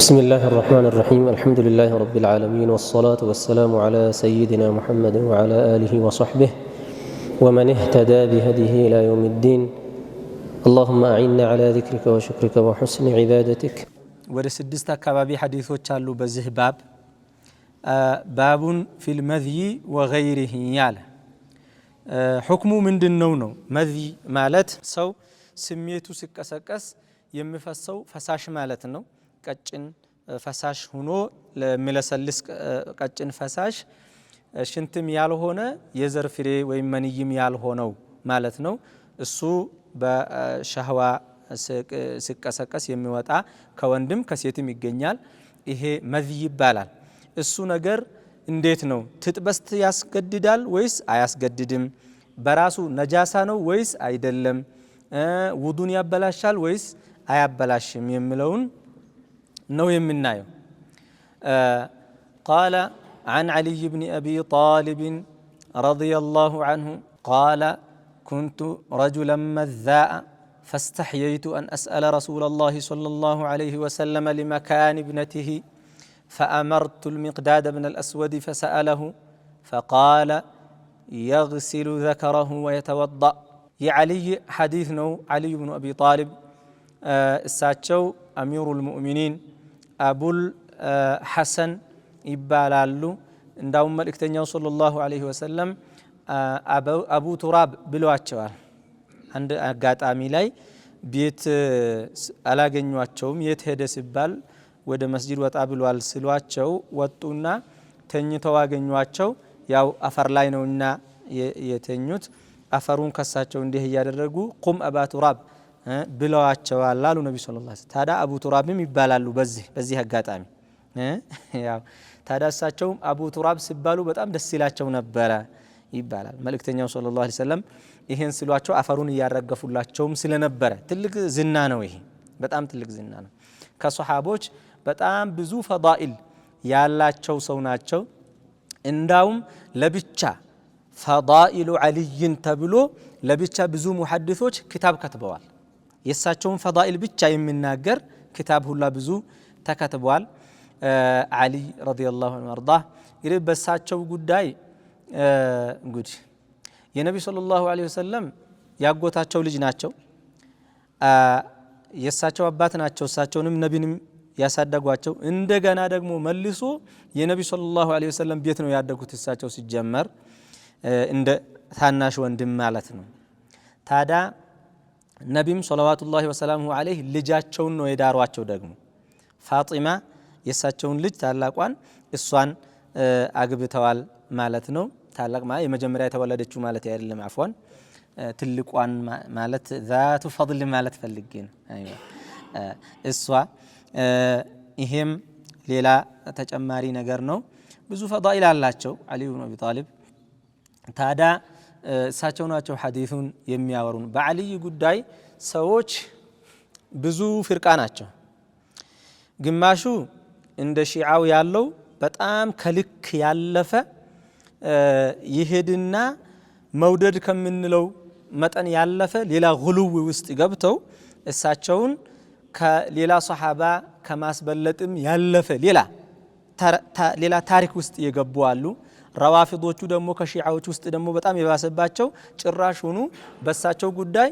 بسم الله الرحمن الرحيم الحمد لله رب العالمين والصلاة والسلام على سيدنا محمد وعلى آله وصحبه ومن اهتدى بهديه إلى يوم الدين اللهم أعنا على ذكرك وشكرك وحسن عبادتك ወደ ስድስት አካባቢ ሐዲሶች አሉ በዚህ ባቡን ፊል መዝይ ወገይሪሂ ያለ ሁክሙ ምንድነው ነው መዚ ማለት ሰው ስሜቱ ሲቀሰቀስ የሚፈሰው ፈሳሽ ማለት ነው ቀጭን ፈሳሽ ሆኖ ለሚለሰልስ ቀጭን ፈሳሽ ሽንትም ያልሆነ የዘር ፍሬ ወይም መንይም ያልሆነው ማለት ነው እሱ በሸህዋ ሲቀሰቀስ የሚወጣ ከወንድም ከሴትም ይገኛል ይሄ መዚ ይባላል እሱ ነገር እንዴት ነው ትጥበስት ያስገድዳል ወይስ አያስገድድም በራሱ ነጃሳ ነው ወይስ አይደለም ውዱን ያበላሻል ወይስ አያበላሽም የሚለውን ነው የምናየው قال عن علي بن أبي طالب رضي الله عنه قال كنت رجلا مذاء فاستحييت أن أسأل رسول الله صلى الله عليه وسلم لمكان ابنته فأمرت المقداد بن الأسود فسأله فقال يغسل ذكره ويتوضأ يا علي حديثنا علي بن أبي طالب الساتشو أمير المؤمنين أبو الحسن يبالالو እንዳውም መልእክተኛው ሰለላሁ ዐለይሂ ወሰለም አቡ ቱራብ ብለዋቸዋል አንድ አጋጣሚ ላይ ቤት አላገኟቸውም የት ሄደ ሲባል ወደ መስጂድ ወጣ ብሏል ሲሏቸው ወጡና ተኝተው አገኟቸው ያው አፈር ላይ ነውና የተኙት አፈሩን ከሳቸው እንዲህ ያደረጉ ቁም አባ ቱራብ ብለዋቸዋል አሉ ነብዩ ሰለላሁ ዐለይሂ ወሰለም ታዳ አቡ ቱራብም ይባላሉ በዚህ አጋጣሚ ያው ታዳሳቸው አቡ ቱራብ ሲባሉ በጣም ደስ ይላቸው ነበር ይባላል መልእክተኛው ሰለላሁ ዐለይሂ ወሰለም ይሄን ሲሏቸው አፈሩን ያረገፉላቸውም ስለነበረ ትልቅ ዝና ነው ይሄ በጣም ትልቅ ዝና ነው ከሷሃቦች በጣም ብዙ ፈዳኢል ያላቸው ሰው ናቸው እንዳውም ለብቻ ፈዳኢሉ አልይን ተብሎ ለብቻ ብዙ ሙሐዲሶች ክታብ ከተበዋል የሳቸውን ፈዳኢል ብቻ የሚናገር ክታብ ሁላ ብዙ ተከትቧል አሊ ረዲየላሁ ዐንሁ ወርዳህ እንግዲህ በሳቸው ጉዳይ እንግዲህ የነብዩ ሰለላሁ ዐለይሂ ወሰለም ያጎታቸው ልጅ ናቸው የሳቸው አባት ናቸው እሳቸውንም ነብይንም ያሳደጓቸው እንደገና ደግሞ መልሶ የነብዩ ሰለላሁ ዐለይሂ ወሰለም ቤት ነው ያደጉት እሳቸው ሲጀመር እንደ ታናሽ ወንድም ማለት ነው ታዳ ነብይም ሰለላሁ ወሰላሙ ዐለይሂ ልጃቸውን ነው የዳሯቸው ደግሞ ፋጢማ የሳቸውን ልጅ ታላቋን እሷን አግብተዋል ማለት ነው ታላቅ ማለት የመጀመሪያ የተወለደችው ማለት አይደለም አፍዋን ትልቋን ማለት ذات فضل ማለት ፈልጌ ነው አይዋ እሷ ይሄም ሌላ ተጨማሪ ነገር ነው ብዙ ፈዳኢል አላቸው አሊ ኢብኑ አቢ ጣሊብ ታዳ እሳቸው ናቸው ሐዲሱን የሚያወሩን በአሊ ጉዳይ ሰዎች ብዙ ፍርቃ ናቸው ግማሹ እንደ ሺዓው ያለው በጣም ከልክ ያለፈ ይሄድና መውደድ ከምንለው መጠን ያለፈ ሌላ ጉሉው ውስጥ ገብተው እሳቸውን ከሌላ ሱሐባ ከማስበለጥም ያለፈ ሌላ ታሪክ ውስጥ የገቡ አሉ ረዋፊዶቹ ደግሞ ከሺዓዎች ውስጥ ደግሞ በጣም የባሰባቸው ጭራሽ ሆኑ በሳቸው ጉዳይ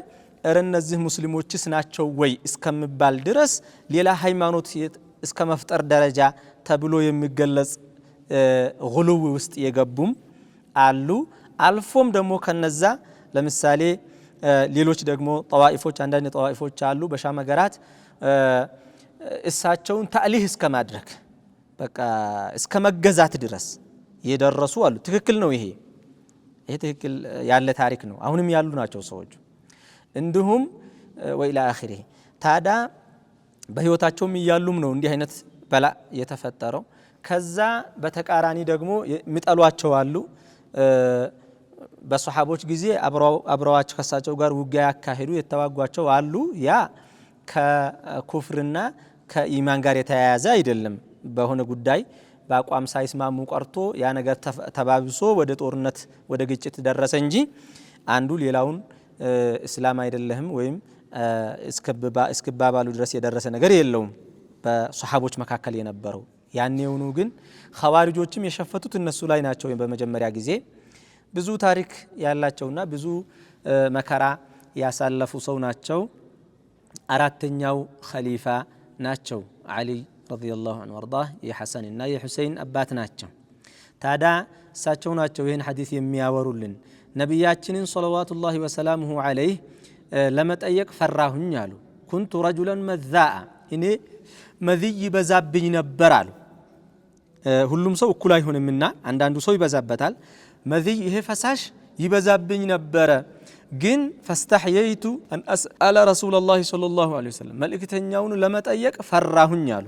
እነዚህ ሙስሊሞችስ ናቸው ወይ እስከምባል ድረስ ሌላ ሃይማኖት እስከ መፍጠር ደረጃ ተብሎ የሚገለጽ ጉሉው ውስጥ የገቡም አሉ አልፎም ደግሞ ከነዛ ለምሳሌ ሌሎች ደግሞ ጠዋኢፎች አንዳንድ ጠዋኢፎች አሉ በሻም ሀገራት እሳቸውን ታዕሊህ እስከማድረግ በቃ እስከ መገዛት ድረስ የደረሱ አሉ ትክክል ነው ይሄ ትክክል ያለ ታሪክ ነው አሁንም ያሉ ናቸው ሰዎች እንዲሁም ወኢላ አኺሪ ታዳ በህይወታቸውም ይያሉም ነው እንዲህ አይነት በላ የተፈጠረው ከዛ በተቃራኒ ደግሞ የሚጠሏቸው አሉ በሱሐቦች ጊዜ አብረዋቸው ከሳቸው ጋር ውጊያ ያካሄዱ የተዋጓቸው አሉ ያ ከኩፍርና ከኢማን ጋር የተያያዘ አይደለም በሆነ ጉዳይ በአቋም ሳይስማሙ ቀርቶ ያ ነገር ተባብሶ ወደ ጦርነት ወደ ግጭት ደረሰ እንጂ አንዱ ሌላውን እስላም አይደለህም ወይም እስከባባሉ ድረስ የደረሰ ነገር የለውም በሱሐቦች መካከል የነበረው። ያኔውኑ ግን ኸዋሪጆችም የሸፈቱት እነሱ ላይ ናቸው። በመጀመሪያ ጊዜ ብዙ ታሪክ ያላቸውና ብዙ መከራ ያሳለፉ ሰው ናቸው። አራተኛው ኸሊፋ ናቸው። ዓሊ ረዲየላሁ ዐንሁ ወርዳህ የሐሰንና የሁሰይን አባት ናቸው። ታዲያ እሳቸው ናቸው ይህን ሐዲስ የሚያወሩልን። ነቢያችንን ሰለዋቱላሂ ወሰላሙሁ ዐለይህ ለመጠየቅ ፈራሁኝ አሉ። ኩንቱ ረጁለን መዛአ እኔ መዝይ ይበዛብኝ ነበር አሉ። ሁሉም ሰው እኩል አይሆንምና አንዳንዱ ሰው ይበዛበታል። መዝይ ይሄ ፈሳሽ ይበዛብኝ ነበረ፣ ግን ፈስተሕየይቱ አን አስአለ ረሱለላሂ ሰለላሁ ዐለይሂ ወሰለም መልእክተኛውን ለመጠየቅ ፈራሁኝ አሉ።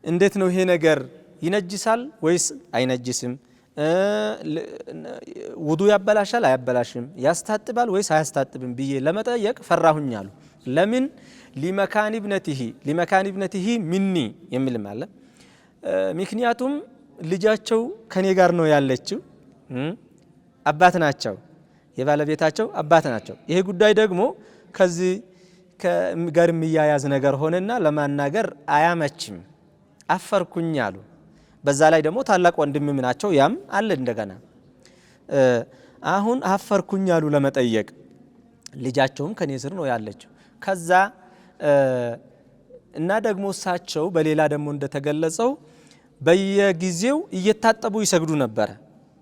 እንዴት ነው ይሄ ነገር ይነጅሳል ወይስ አይነጅስም? ውዱ ያበላሻል አያበላሽም? ያስታጥባል ወይስ አያስታጥብም ብዬ ለመጠየቅ ፈራሁኝ አሉ። ለምን? ሊመካን ኢብነቲሂ ሚኒ የሚልም አለ። ምክንያቱም ልጃቸው ከኔ ጋር ነው ያለችው፣ አባት ናቸው፣ የባለቤታቸው አባት ናቸው። ይሄ ጉዳይ ደግሞ ከዚህ ጋር የሚያያዝ ነገር ሆነና ለማናገር አያመችም፣ አፈርኩኝ አሉ። በዛ ላይ ደግሞ ታላቅ ወንድምም ናቸው፣ ያም አለ እንደገና። አሁን አፈርኩኝ አሉ ለመጠየቅ። ልጃቸውም ከኔ ስር ነው ያለችው። ከዛ እና ደግሞ እሳቸው በሌላ ደግሞ እንደተገለጸው በየጊዜው እየታጠቡ ይሰግዱ ነበረ።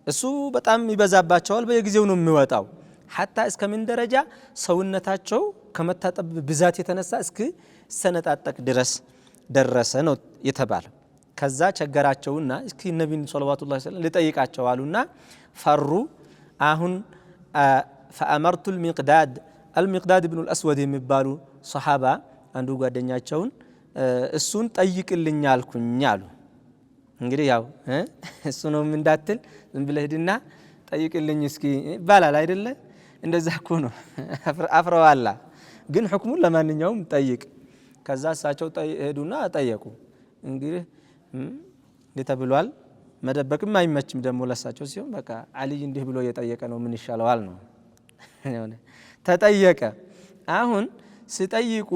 እሱ በጣም ይበዛባቸዋል፣ በየጊዜው ነው የሚወጣው። ሐታ እስከምን ደረጃ ሰውነታቸው ከመታጠብ ብዛት የተነሳ እስከ ሰነጣጠቅ ድረስ ደረሰ ነው የተባለው። ከዛ ቸገራቸውና እስኪ ነቢዩን ሰለዋቱላሂ ዐለይሂ ወሰለም ልጠይቃቸው አሉና ፈሩ። አሁን ፈአመርቱ አልሚቅዳድ ብኑ አልአስወድ የሚባሉ ሰሓባ አንዱ ጓደኛቸውን እሱን ጠይቅልኝ አልኩኝ አሉ። እንግዲህ ያው እሱ ነው እንዳትል ዝም ብለህ ሂድና ጠይቅልኝ እስኪ ይባላል አይደለ? እንደዛ እኮ ነው። አፍረዋላ ግን ሕክሙን ለማንኛውም ጠይቅ። ከዛ እሳቸው ሄዱና ጠየቁ። እንግዲህ ተብሏል። መደበቅም አይመችም ደግሞ ለሳቸው ሲሆን በቃ አልይ እንዲህ ብሎ እየጠየቀ ነው ምን ይሻለዋል ነው። ተጠየቀ። አሁን ሲጠይቁ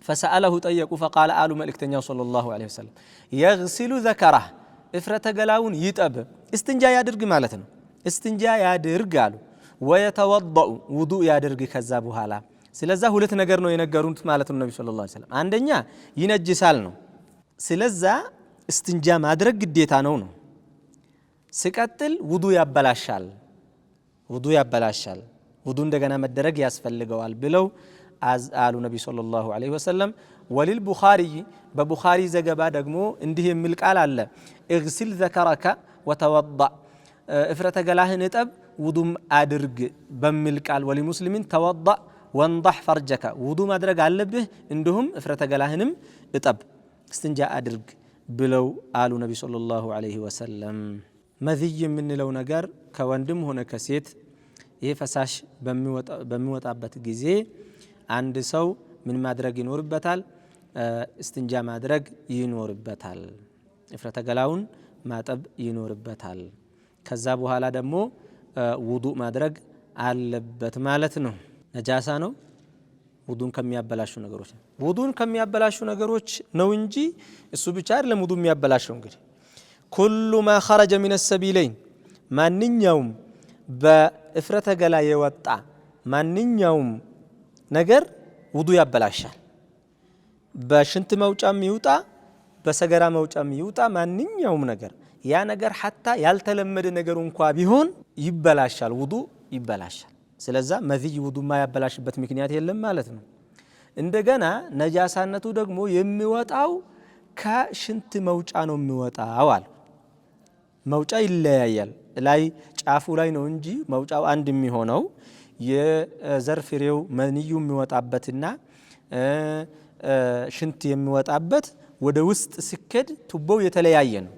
ፈሰአለሁ ጠየቁ። ፈቃለ አሉ መልእክተኛው ሰለላሁ ዐለይሂ ወሰለም የግሲሉ ዘከራህ እፍረተ ገላውን ይጠብ፣ እስትንጃ ያድርግ ማለት ነው። እስትንጃ ያድርግ አሉ። ወየተወضኡ ውዱእ ያድርግ ከዛ በኋላ። ስለዛ ሁለት ነገር ነው የነገሩት ማለት ነው ነቢ ሰለላሁ ዐለይሂ ወሰለም። አንደኛ ይነጅሳል ነው፣ ስለዛ እስትንጃ ማድረግ ግዴታ ነው። ሲቀጥል ውዱእ ያበላሻል፣ ውዱእ እንደገና መደረግ ያስፈልገዋል ብለው አሉ ነቢ ሰለላሁ ዐለይሂ ወሰለም። ወሊል ቡኻሪ በቡኻሪ ዘገባ ደግሞ እንዲህ የሚል ቃል አለ። እግሲል ዘከረከ ወተወضእ እፍረተ ገላህን እጠብ ውዱም አድርግ በሚል ቃል። ወሊሙስሊሚን ተወضእ ወንضሕ ፈርጀከ ውዱእ ማድረግ አለብህ እንዲሁም እፍረተ ገላህንም እጠብ እስትንጃ አድርግ ብለው አሉ ነቢ ሰለላሁ ዐለይሂ ወሰለም። መዝይ የምንለው ነገር ከወንድም ሆነ ከሴት ይህ ፈሳሽ በሚወጣበት ጊዜ አንድ ሰው ምን ማድረግ ይኖርበታል? እስትንጃ ማድረግ ይኖርበታል። እፍረተ ገላውን ማጠብ ይኖርበታል። ከዛ በኋላ ደግሞ ውዱእ ማድረግ አለበት ማለት ነው። ነጃሳ ነው ውዱን ከሚያበላሹ ነገሮች ነው እንጂ እሱ ብቻ አይደለም ውዱእ የሚያበላሸው። እንግዲህ ኩሉ ማ ኸረጀ ሚነ ሰቢለይን ማንኛውም በእፍረተ ገላ የወጣ ማንኛውም ነገር ውዱእ ያበላሻል። በሽንት መውጫም ይውጣ በሰገራ መውጫም ይውጣ ማንኛውም ነገር ያ ነገር ሐታ ያልተለመደ ነገር እንኳ ቢሆን ይበላሻል፣ ውዱእ ይበላሻል። ስለዛ መዝይ ውዱእ ማያበላሽበት ምክንያት የለም ማለት ነው። እንደገና ነጃሳነቱ ደግሞ የሚወጣው ከሽንት መውጫ ነው የሚወጣው አለ። መውጫ ይለያያል። ላይ ጫፉ ላይ ነው እንጂ መውጫው አንድ የሚሆነው የዘር ፍሬው መንዩ የሚወጣበትና ሽንት የሚወጣበት ወደ ውስጥ ሲከድ ቱቦው የተለያየ ነው።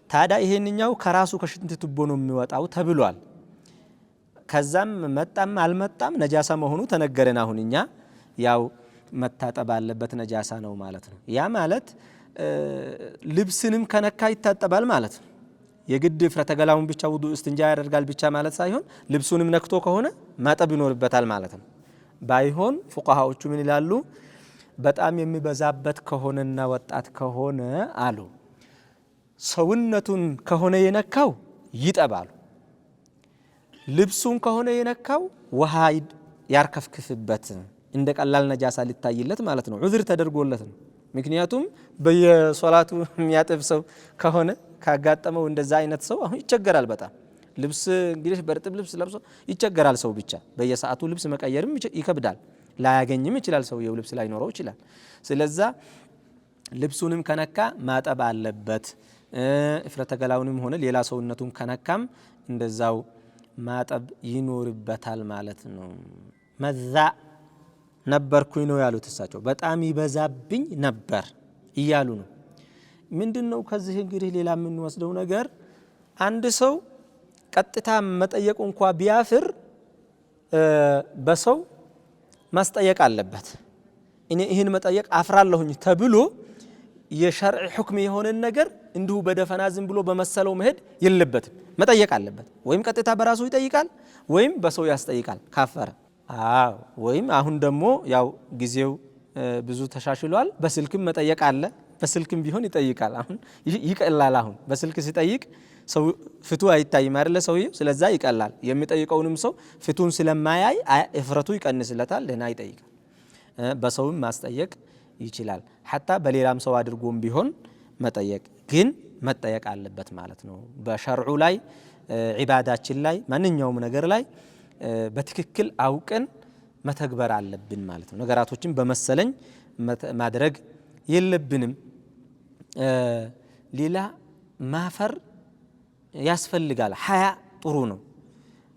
ታዲያ ይሄንኛው ከራሱ ከሽንት ቱቦ ነው የሚወጣው ተብሏል። ከዛም መጣም አልመጣም ነጃሳ መሆኑ ተነገረን። አሁን እኛ ያው መታጠብ አለበት ነጃሳ ነው ማለት ነው። ያ ማለት ልብስንም ከነካ ይታጠባል ማለት ነው። የግድ እፍረተ ገላውን ብቻ ውዱእ እስትንጃ ያደርጋል ብቻ ማለት ሳይሆን ልብሱንም ነክቶ ከሆነ ማጠብ ይኖርበታል ማለት ነው። ባይሆን ፉቃሃዎቹ ምን ይላሉ? በጣም የሚበዛበት ከሆነና ወጣት ከሆነ አሉ ሰውነቱን ከሆነ የነካው ይጠባሉ ልብሱን ከሆነ የነካው ውሃ ያርከፍክፍበት እንደ ቀላል ነጃሳ ሊታይለት ማለት ነው ዑዝር ተደርጎለት ነው ምክንያቱም በየሶላቱ የሚያጥብ ሰው ከሆነ ካጋጠመው እንደዛ አይነት ሰው አሁን ይቸገራል በጣም ልብስ እንግዲህ በርጥብ ልብስ ለብሶ ይቸገራል ሰው ብቻ በየሰዓቱ ልብስ መቀየርም ይከብዳል ላያገኝም ይችላል ሰው ልብስ ላይ ኖረው ይችላል ስለዛ ልብሱንም ከነካ ማጠብ አለበት እፍረተ ገላውንም ሆነ ሌላ ሰውነቱን ከነካም እንደዛው ማጠብ ይኖርበታል ማለት ነው መዛ ነበርኩኝ ነው ያሉት እሳቸው በጣም ይበዛብኝ ነበር እያሉ ነው ምንድነው ከዚህ እንግዲህ ሌላ ምን ወስደው ነገር አንድ ሰው ቀጥታ መጠየቅ እንኳን ቢያፍር በሰው ማስጠየቅ አለበት እኔ ይሄን መጠየቅ አፍራለሁኝ ተብሎ የሸርዕ ሁክም የሆነ ነገር እንዲሁ በደፈና ዝም ብሎ በመሰለው መሄድ የለበትም መጠየቅ አለበት ወይም ቀጥታ በራሱ ይጠይቃል ወይም በሰው ያስጠይቃል ካፈረ ወይም አሁን ደግሞ ያው ጊዜው ብዙ ተሻሽሏል በስልክም መጠየቅ አለ በስልክም ቢሆን ይጠይቃል አሁን ይቀላል አሁን በስልክ ሲጠይቅ ሰው ፍቱ አይታይም አይደለ ሰውየው ስለዛ ይቀላል የሚጠይቀውንም ሰው ፍቱን ስለማያይ እፍረቱ ይቀንስለታል ለና ይጠይቃል በሰውም ማስጠየቅ ይችላል حتى በሌላም ሰው አድርጎም ቢሆን መጠየቅ ግን መጠየቅ አለበት ማለት ነው በሸርዑ ላይ ዒባዳችን ላይ ማንኛውም ነገር ላይ በትክክል አውቀን መተግበር አለብን ማለት ነው ነገራቶችን በመሰለኝ ማድረግ የለብንም ሌላ ማፈር ያስፈልጋል ሐያ ጥሩ ነው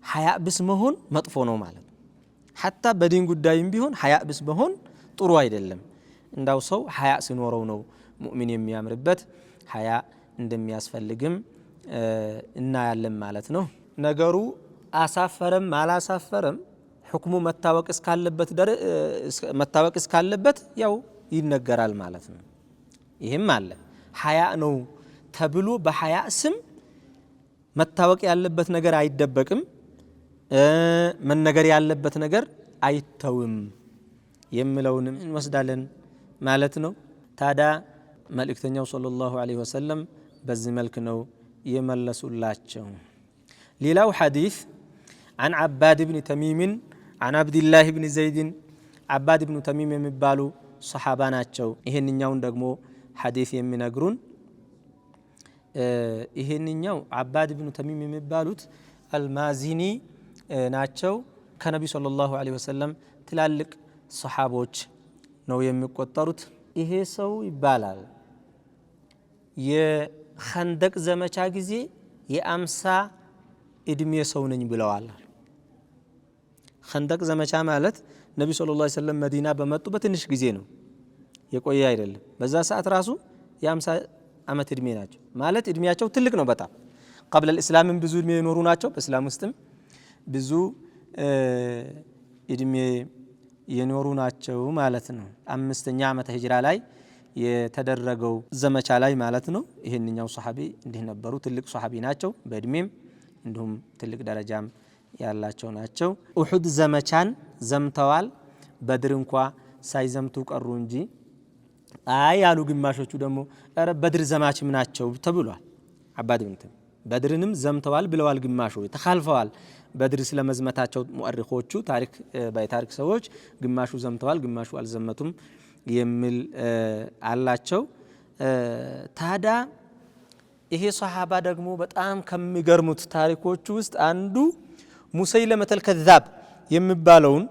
ሐያ ብስ መሆን መጥፎ ነው ማለት حتى በዲን ጉዳይም ቢሆን ሐያ ብስ መሆን ጥሩ አይደለም እንዳው ሰው ሐያ ሲኖረው ነው ሙእሚን የሚያምርበት ሐያ እንደሚያስፈልግም እናያለን ማለት ነው ነገሩ አሳፈረም አላሳፈረም ሁክሙ መታወቅ እስካለበት ያው ይነገራል ማለት ነው ይሄም አለ ሐያ ነው ተብሎ በሐያ ስም መታወቅ ያለበት ነገር አይደበቅም መነገር ያለበት ነገር አይተውም የሚለውንም እንወስዳለን ማለት ነው ታዲያ መልእክተኛው ሰለላሁ ዐለይሂ ወሰለም በዚህ መልክ ነው የመለሱላቸው ሌላው ሐዲስ عن عباد بن تميم عن عبد الله بن زيد عباد بن تميم የሚባሉ ሱሐባ ናቸው ይሄንኛውን ደግሞ ሐዲስ የሚነግሩን ይሄንኛው عباد بن تميم የሚባሉት አልማዚኒ ናቸው ከነብዩ ሰለላሁ ዐለይሂ ወሰለም ትላልቅ ሱሐቦች ነው የሚቆጠሩት ይሄ ሰው ይባላል የኸንደቅ ዘመቻ ጊዜ የ50 እድሜ ሰው ነኝ ብለዋል ኸንደቅ ዘመቻ ማለት ነብዩ ሰለላሁ ዐለይሂ ወሰለም መዲና በመጡ በትንሽ ጊዜ ነው የቆየ አይደለም በዛ ሰዓት ራሱ የ50 አመት እድሜ ናቸው ማለት እድሜያቸው ትልቅ ነው በጣም قبل الاسلام ብዙ እድሜ የኖሩ ናቸው በእስላም ውስጥም ብዙ እድሜ የኖሩ ናቸው ማለት ነው 5ኛ ዓመተ ሂጅራ ላይ የተደረገው ዘመቻ ላይ ማለት ነው ይሄንኛው ሱሐቢ እንዲህ ነበሩ ትልቅ ሱሐቢ ናቸው በእድሜም እንዲሁም ትልቅ ደረጃም ያላቸው ናቸው ኡሁድ ዘመቻን ዘምተዋል በድር እንኳን ሳይዘምቱ ቀሩ እንጂ ያሉ ግማሾቹ ደግሞ አረ በድር ዘማችም ናቸው ተብሏል አባድ ብንት በድርንም ዘምተዋል ብለዋል ግማሾቹ ተखाልፈዋል በድር ስለመዝመታቸው ሙአሪኾቹ ታሪክ ሰዎች ግማሹ ዘምተዋል ግማሹ አልዘመቱም የሚል አላቸው ታዳ ይሄ ሱሐባ ደግሞ በጣም ከሚገርሙት ታሪኮች ውስጥ አንዱ ሙሰይለመተል ከዛብ የሚባለውን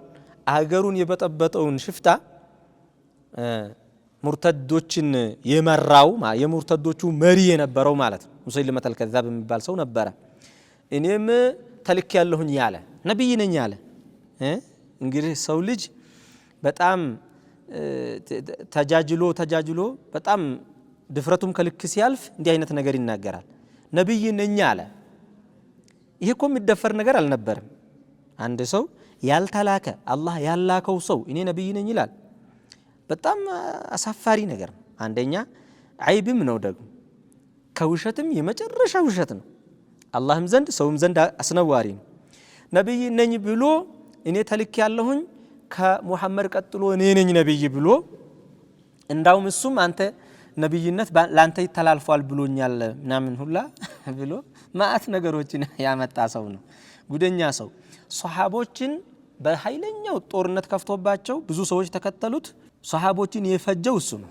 አገሩን የበጠበጠውን ሽፍታ ሙርተዶችን የመራው የሙርተዶቹ መሪ የነበረው ማለት ነው ሙሰይለመተል ከዛብ የሚባል ሰው ነበረ እኔም ተልክ ያለሁኝ ያለ ነብይ ነኝ ያለ እንግዲህ ሰው ልጅ በጣም ተጃጅሎ በጣም ድፍረቱም ከልክ ሲያልፍ እንዲህ አይነት ነገር ይናገራል ነብይ ነኝ አለ ይሄ እኮ የሚደፈር ነገር አልነበረም አንድ ሰው ያልተላከ አላህ ያላከው ሰው እኔ ነብይ ነኝ ይላል በጣም አሳፋሪ ነገር አንደኛ አይብም ነው ደግሞ ከውሸትም የመጨረሻ ውሸት ነው አላህም ዘንድ ሰውም ዘንድ አስነዋሪ ነው ነብይ ነኝ ብሎ እኔ ተልክ ያለሁኝ ከሙሐመድ ቀጥሎ እኔ ነኝ ነብይ ብሎ እንዳውም እሱም አንተ ነብይነት ላንተ ይተላልፏል ብሎኛል ምናምን ሁላ ብሎ ማአት ነገሮችን ያመጣ ሰው ነው ጉደኛ ሰው ሷሃቦችን በኃይለኛው ጦርነት ከፍቶባቸው ብዙ ሰዎች ተከተሉት ሷሃቦችን የፈጀው እሱ ነው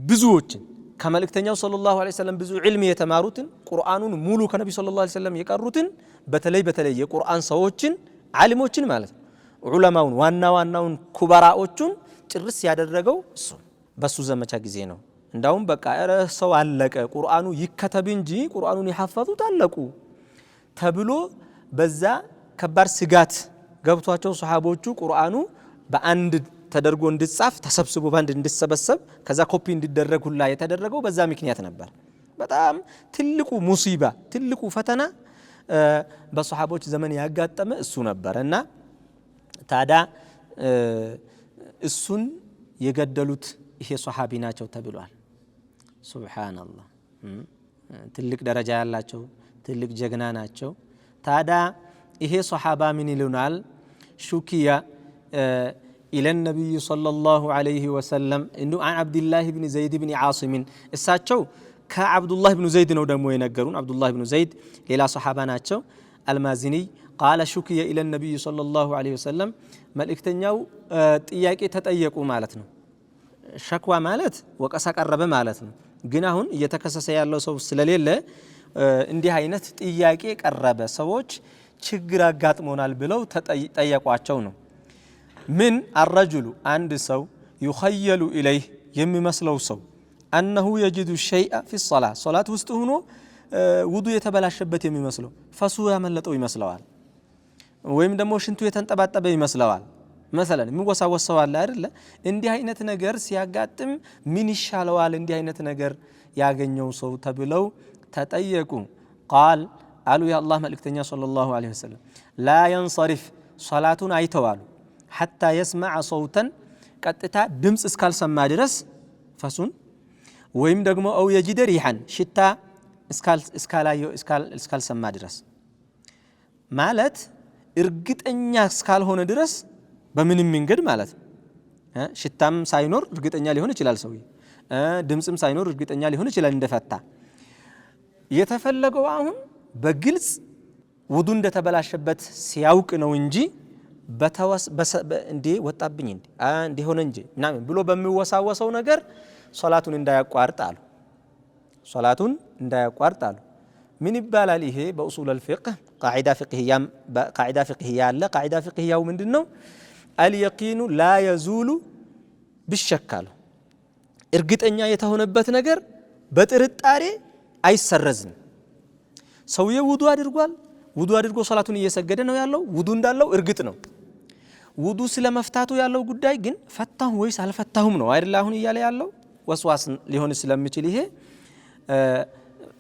ብዙዎችን ከመልእክተኛው ሰለላሁ ዐለይሂ ወሰለም ብዙ ዒልም የተማሩትን ቁርአኑን ሙሉ ከነብዩ ሰለላሁ ዐለይሂ ወሰለም የቀሩትን በተለይ የቁርአን ሰዎችን ዓሊሞችን ማለት ነው ዑለማውን ዋናውን ኩበራዎቹን ጭርስ ያደረገው እሱ በሱ ዘመቻ ጊዜ ነው እንዳውም በቃ ሰው አለቀ ቁርአኑ ይከተብ እንጂ ቁርአኑን ይሐፈዙት አለቁ ተብሎ በዛ ከባድ ስጋት ገብቷቸው ሱሐቦቹ ቁርአኑ በአንድ ተደርጎ እንድጻፍ ተሰብስቦ ባንድ እንድሰበሰብ ከዛ ኮፒ እንዲደረግ ሁላ የተደረገው በዛ ምክንያት ነበር በጣም ትልቁ ሙሲባ ትልቁ ፈተና በሱሐቦች ዘመን ያጋጠመ እሱ ነበርና ታዳ እሱን የገደሉት ይሄ ሱሐቢ ናቸው ተብሏል ሱብሃንአላህ ትልቅ ደረጃ ያላቸው ትልቅ ጀግና ናቸው ታዳ ይሄ ሱሐባ ምን ይሉናል ሹኪያ إلى النبي صلى الله عليه وسلم إنه عن عبد الله بن زيد بن عاصم إساتشو كعبد الله بن زيد نو دمو ينقرون عبد الله بن زيد للا صحابة ناتشو المازني قال شكي إلى النبي صلى الله عليه وسلم ملكتنياو تياكي تتأيقوا مالتنا شكوى مالت وقساك الرب مالتنا قناهن يتكسس يالله سو سلاليل اندي هاينت تياكي الرب سووش چگرا قاتمونال بلو تتأيقوا عچونو من الرجل عند سو يخيل إليه يمي مسلو سو أنه يجد الشيء في الصلاة صلاة وستهنو وضو يتبلاشبت يمي مسلو فسو يملطو يمسلوال ويم دمو شنتو يتنطبطب يمسلوال مثلا ميوسا وسوال لا አይደለ እንዲህ አይነት ነገር ሲያጋጥም ምን ይሻለዋል እንዲህ አይነት ነገር ያገኘው ሰው ተብለው ተጠየቁ قال قالوا يا الله ملكتኛ ሰለላሁ ዐለይሂ ወሰለም لا ينصرف صلاتون አይተዋሉ حتى يسمع صوتا ቀጥታ ድምጽ እስካልሰማ ድረስ ፈሱን ወይም ደግሞ او يجد ريحا ሽታ እስካልሰማ ድረስ ማለት እርግጠኛ እስካልሆነ ድረስ በምንም መንገድ ማለት ሽታም ሳይኖር እርግጠኛ ሊሆን ይችላል ሰው ድምጽም ሳይኖር እርግጠኛ ሊሆን ይችላል እንደፈታ የተፈለገው አሁን በግልጽ ውዱ እንደተበላሸበት ሲያውቅ ነው እንጂ እንዴ ወጣብኝ እንዴ ሆነ እንጂ ምናምን ብሎ በሚወሳወሰው ነገር ሶላቱን እንዳያቋርጣሉ ሶላቱን እንዳያቋርጣሉ ምን ይባላል ይሄ በኡሱል الفقه قاعده فقهيه አለ قاعده فقهيه ምንድነው اليقين لا يزول بالشك እርግጠኛ የተሆነበት ነገር በጥርጣሬ አይሰረዝም ሰውየው ውዱ አድርጎ ሶላቱን እየሰገደ ነው ያለው ውዱ እንዳለው እርግጥ ነው ውዱ ስለመፍታቱ ያለው ጉዳይ ግን ፈታሁ ወይስ አልፈታሁም ነው አይደል አሁን ይያለ ያለው ወስዋስ ሊሆን ስለሚችል ይሄ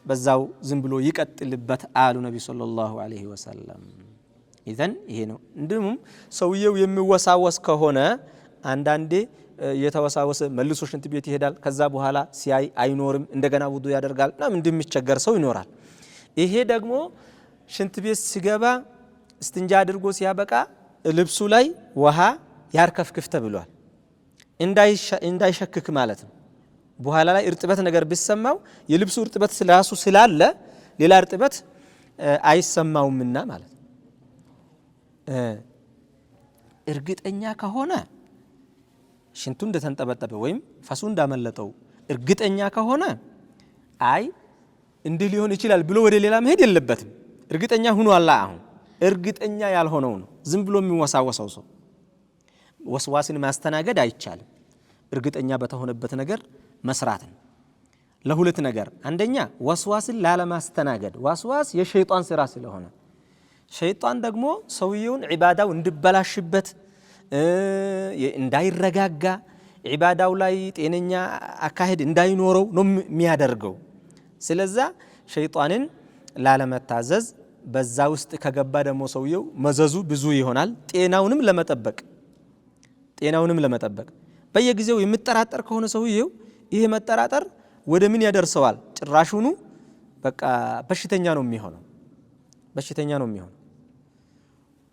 በዛው ዝም ብሎ ይቀጥልበት አሉ ነብዩ ሰለላሁ ዐለይሂ ወሰለም ኢዘን ይሄ ነው እንደውም ሰውየው የሚወሳወስ ከሆነ አንዳንዴ የተወሳወሰ መልሶ ሽንት ቤት ይሄዳል ከዛ በኋላ ሲያይ አይኖርም እንደገና ውዱ ያደርጋል ምንም እንደሚቸገር ሰው ይኖራል ይሄ ደግሞ ሽንት ቤት ሲገባ እስትንጃ አድርጎ ሲያበቃ ልብሱ ላይ ውሃ ያርከፍክፍ ተብሏል እንዳይሸክክ ማለት ነው በኋላ ላይ እርጥበት ነገር ቢሰማው የልብሱ እርጥበት ስለራሱ ስላለ ሌላ እርጥበት አይሰማውምና ማለት እርግጠኛ ከሆነ ሽንቱ እንደተንጠበጠበ ወይም ፈሱ እንዳመለጠው እርግጠኛ ከሆነ አይ እንዲህ ሊሆን ይችላል ብሎ ወደ ሌላ መሄድ የለበትም እርግጠኛ ሆኖ አላ አሁን እርግጠኛ ያልሆነው ነው ዝም ብሎ የሚወሳወሰው ሰው ወስዋስን ማስተናገድ አይቻልም እርግጠኛ በተሆነበት ነገር መስራት ነው ለሁለት ነገር አንደኛ ወስዋስን ላለማስተናገድ ወስዋስ የሸይጣን ስራ ስለሆነ ሸይጣን ደግሞ ሰውየውን ዒባዳው እንድበላሽበት እንዳይረጋጋ ዒባዳው ላይ ጤነኛ አካሄድ እንዳይኖረው ነው የሚያደርገው ስለዚህ ሸይጣንን ላለመታዘዝ በዛ ውስጥ ከገባ ደግሞ ሰውየው መዘዙ ብዙ ይሆናል ጤናውንም ለመጠበቅ በየጊዜው የሚጠራጠር ከሆነ ሰውየው ይሄ መጠራጠር ወደ ምን ያደርሰዋል ጭራሹኑ በቃ በሽተኛ ነው የሚሆነው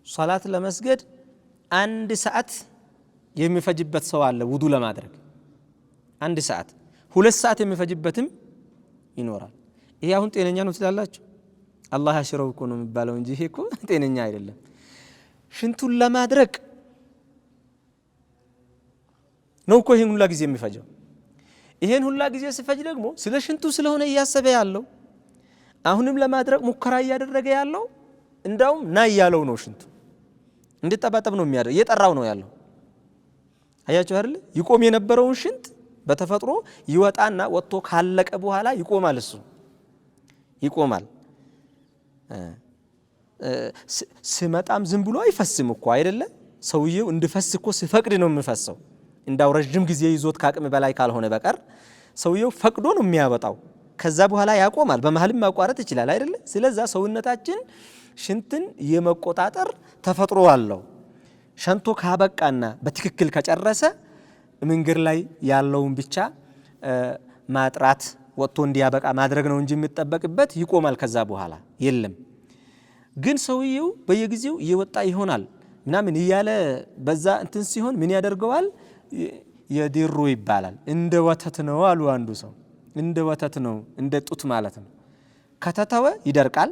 ሶላት ለመስገድ አንድ ሰዓት የሚፈጅበት ሰው አለ ውዱ ለማድረግ 1 ሰዓት 2 ሰዓት የሚፈጅበትም ይኖራል። ይሄ አሁን ጤነኛ ነው ትላላችሁ? አላህ ያሽረው እኮ ነው የሚባለው እንጂ ይሄ እኮ ጤነኛ አይደለም። ሽንቱን ለማድረቅ ነው እኮ ይሄን ሁላ ጊዜ የሚፈጀው። ይሄን ሁላ ጊዜ ሲፈጅ ደግሞ ስለ ሽንቱ ስለሆነ እያሰበ ያለው አሁንም ለማድረቅ ሙከራ እያደረገ ያለው እንዳውም ና ያለው ነው ሽንቱ እንድጠባጠብ ነው የሚያደርግ እየጠራው ነው ያለው። አያችሁ አይደል? ይቆም የነበረውን ሽንት በተፈጥሮ ይወጣና ወጥቶ ካለቀ በኋላ ይቆማል። እሱ ይቆማል። ስመጣም ዝም ብሎ አይፈስም እኮ አይደለ? ሰውየው እንድፈስ እኮ ሲፈቅድ ነው የሚፈሰው። እንዳው ረጅም ጊዜ ይዞት ካቅም በላይ ካልሆነ በቀር ሰውየው ፈቅዶ ነው የሚያወጣው። ከዛ በኋላ ያቆማል። በመሐልም ማቋረጥ ይችላል አይደለ? ስለዚህ ሰውነታችን ሽንትን የመቆጣጠር ተፈጥሮ አለው። ሸንቶ ካበቃና በትክክል ከጨረሰ መንገድ ላይ ያለውን ብቻ ማጥራት ወጥቶ እንዲያበቃ ማድረግ ነው እንጂ የሚጠበቅበት ይቆማል። ከዛ በኋላ የለም። ግን ሰውየው በየጊዜው እየወጣ ይሆናል ምናምን እያለ በዛ እንትን ሲሆን ምን ያደርገዋል? የዲሩ ይባላል። እንደ ወተት ነው አሉ አንዱ ሰው። እንደ ወተት ነው፣ እንደ ጡት ማለት ነው። ከተተወ ይደርቃል፣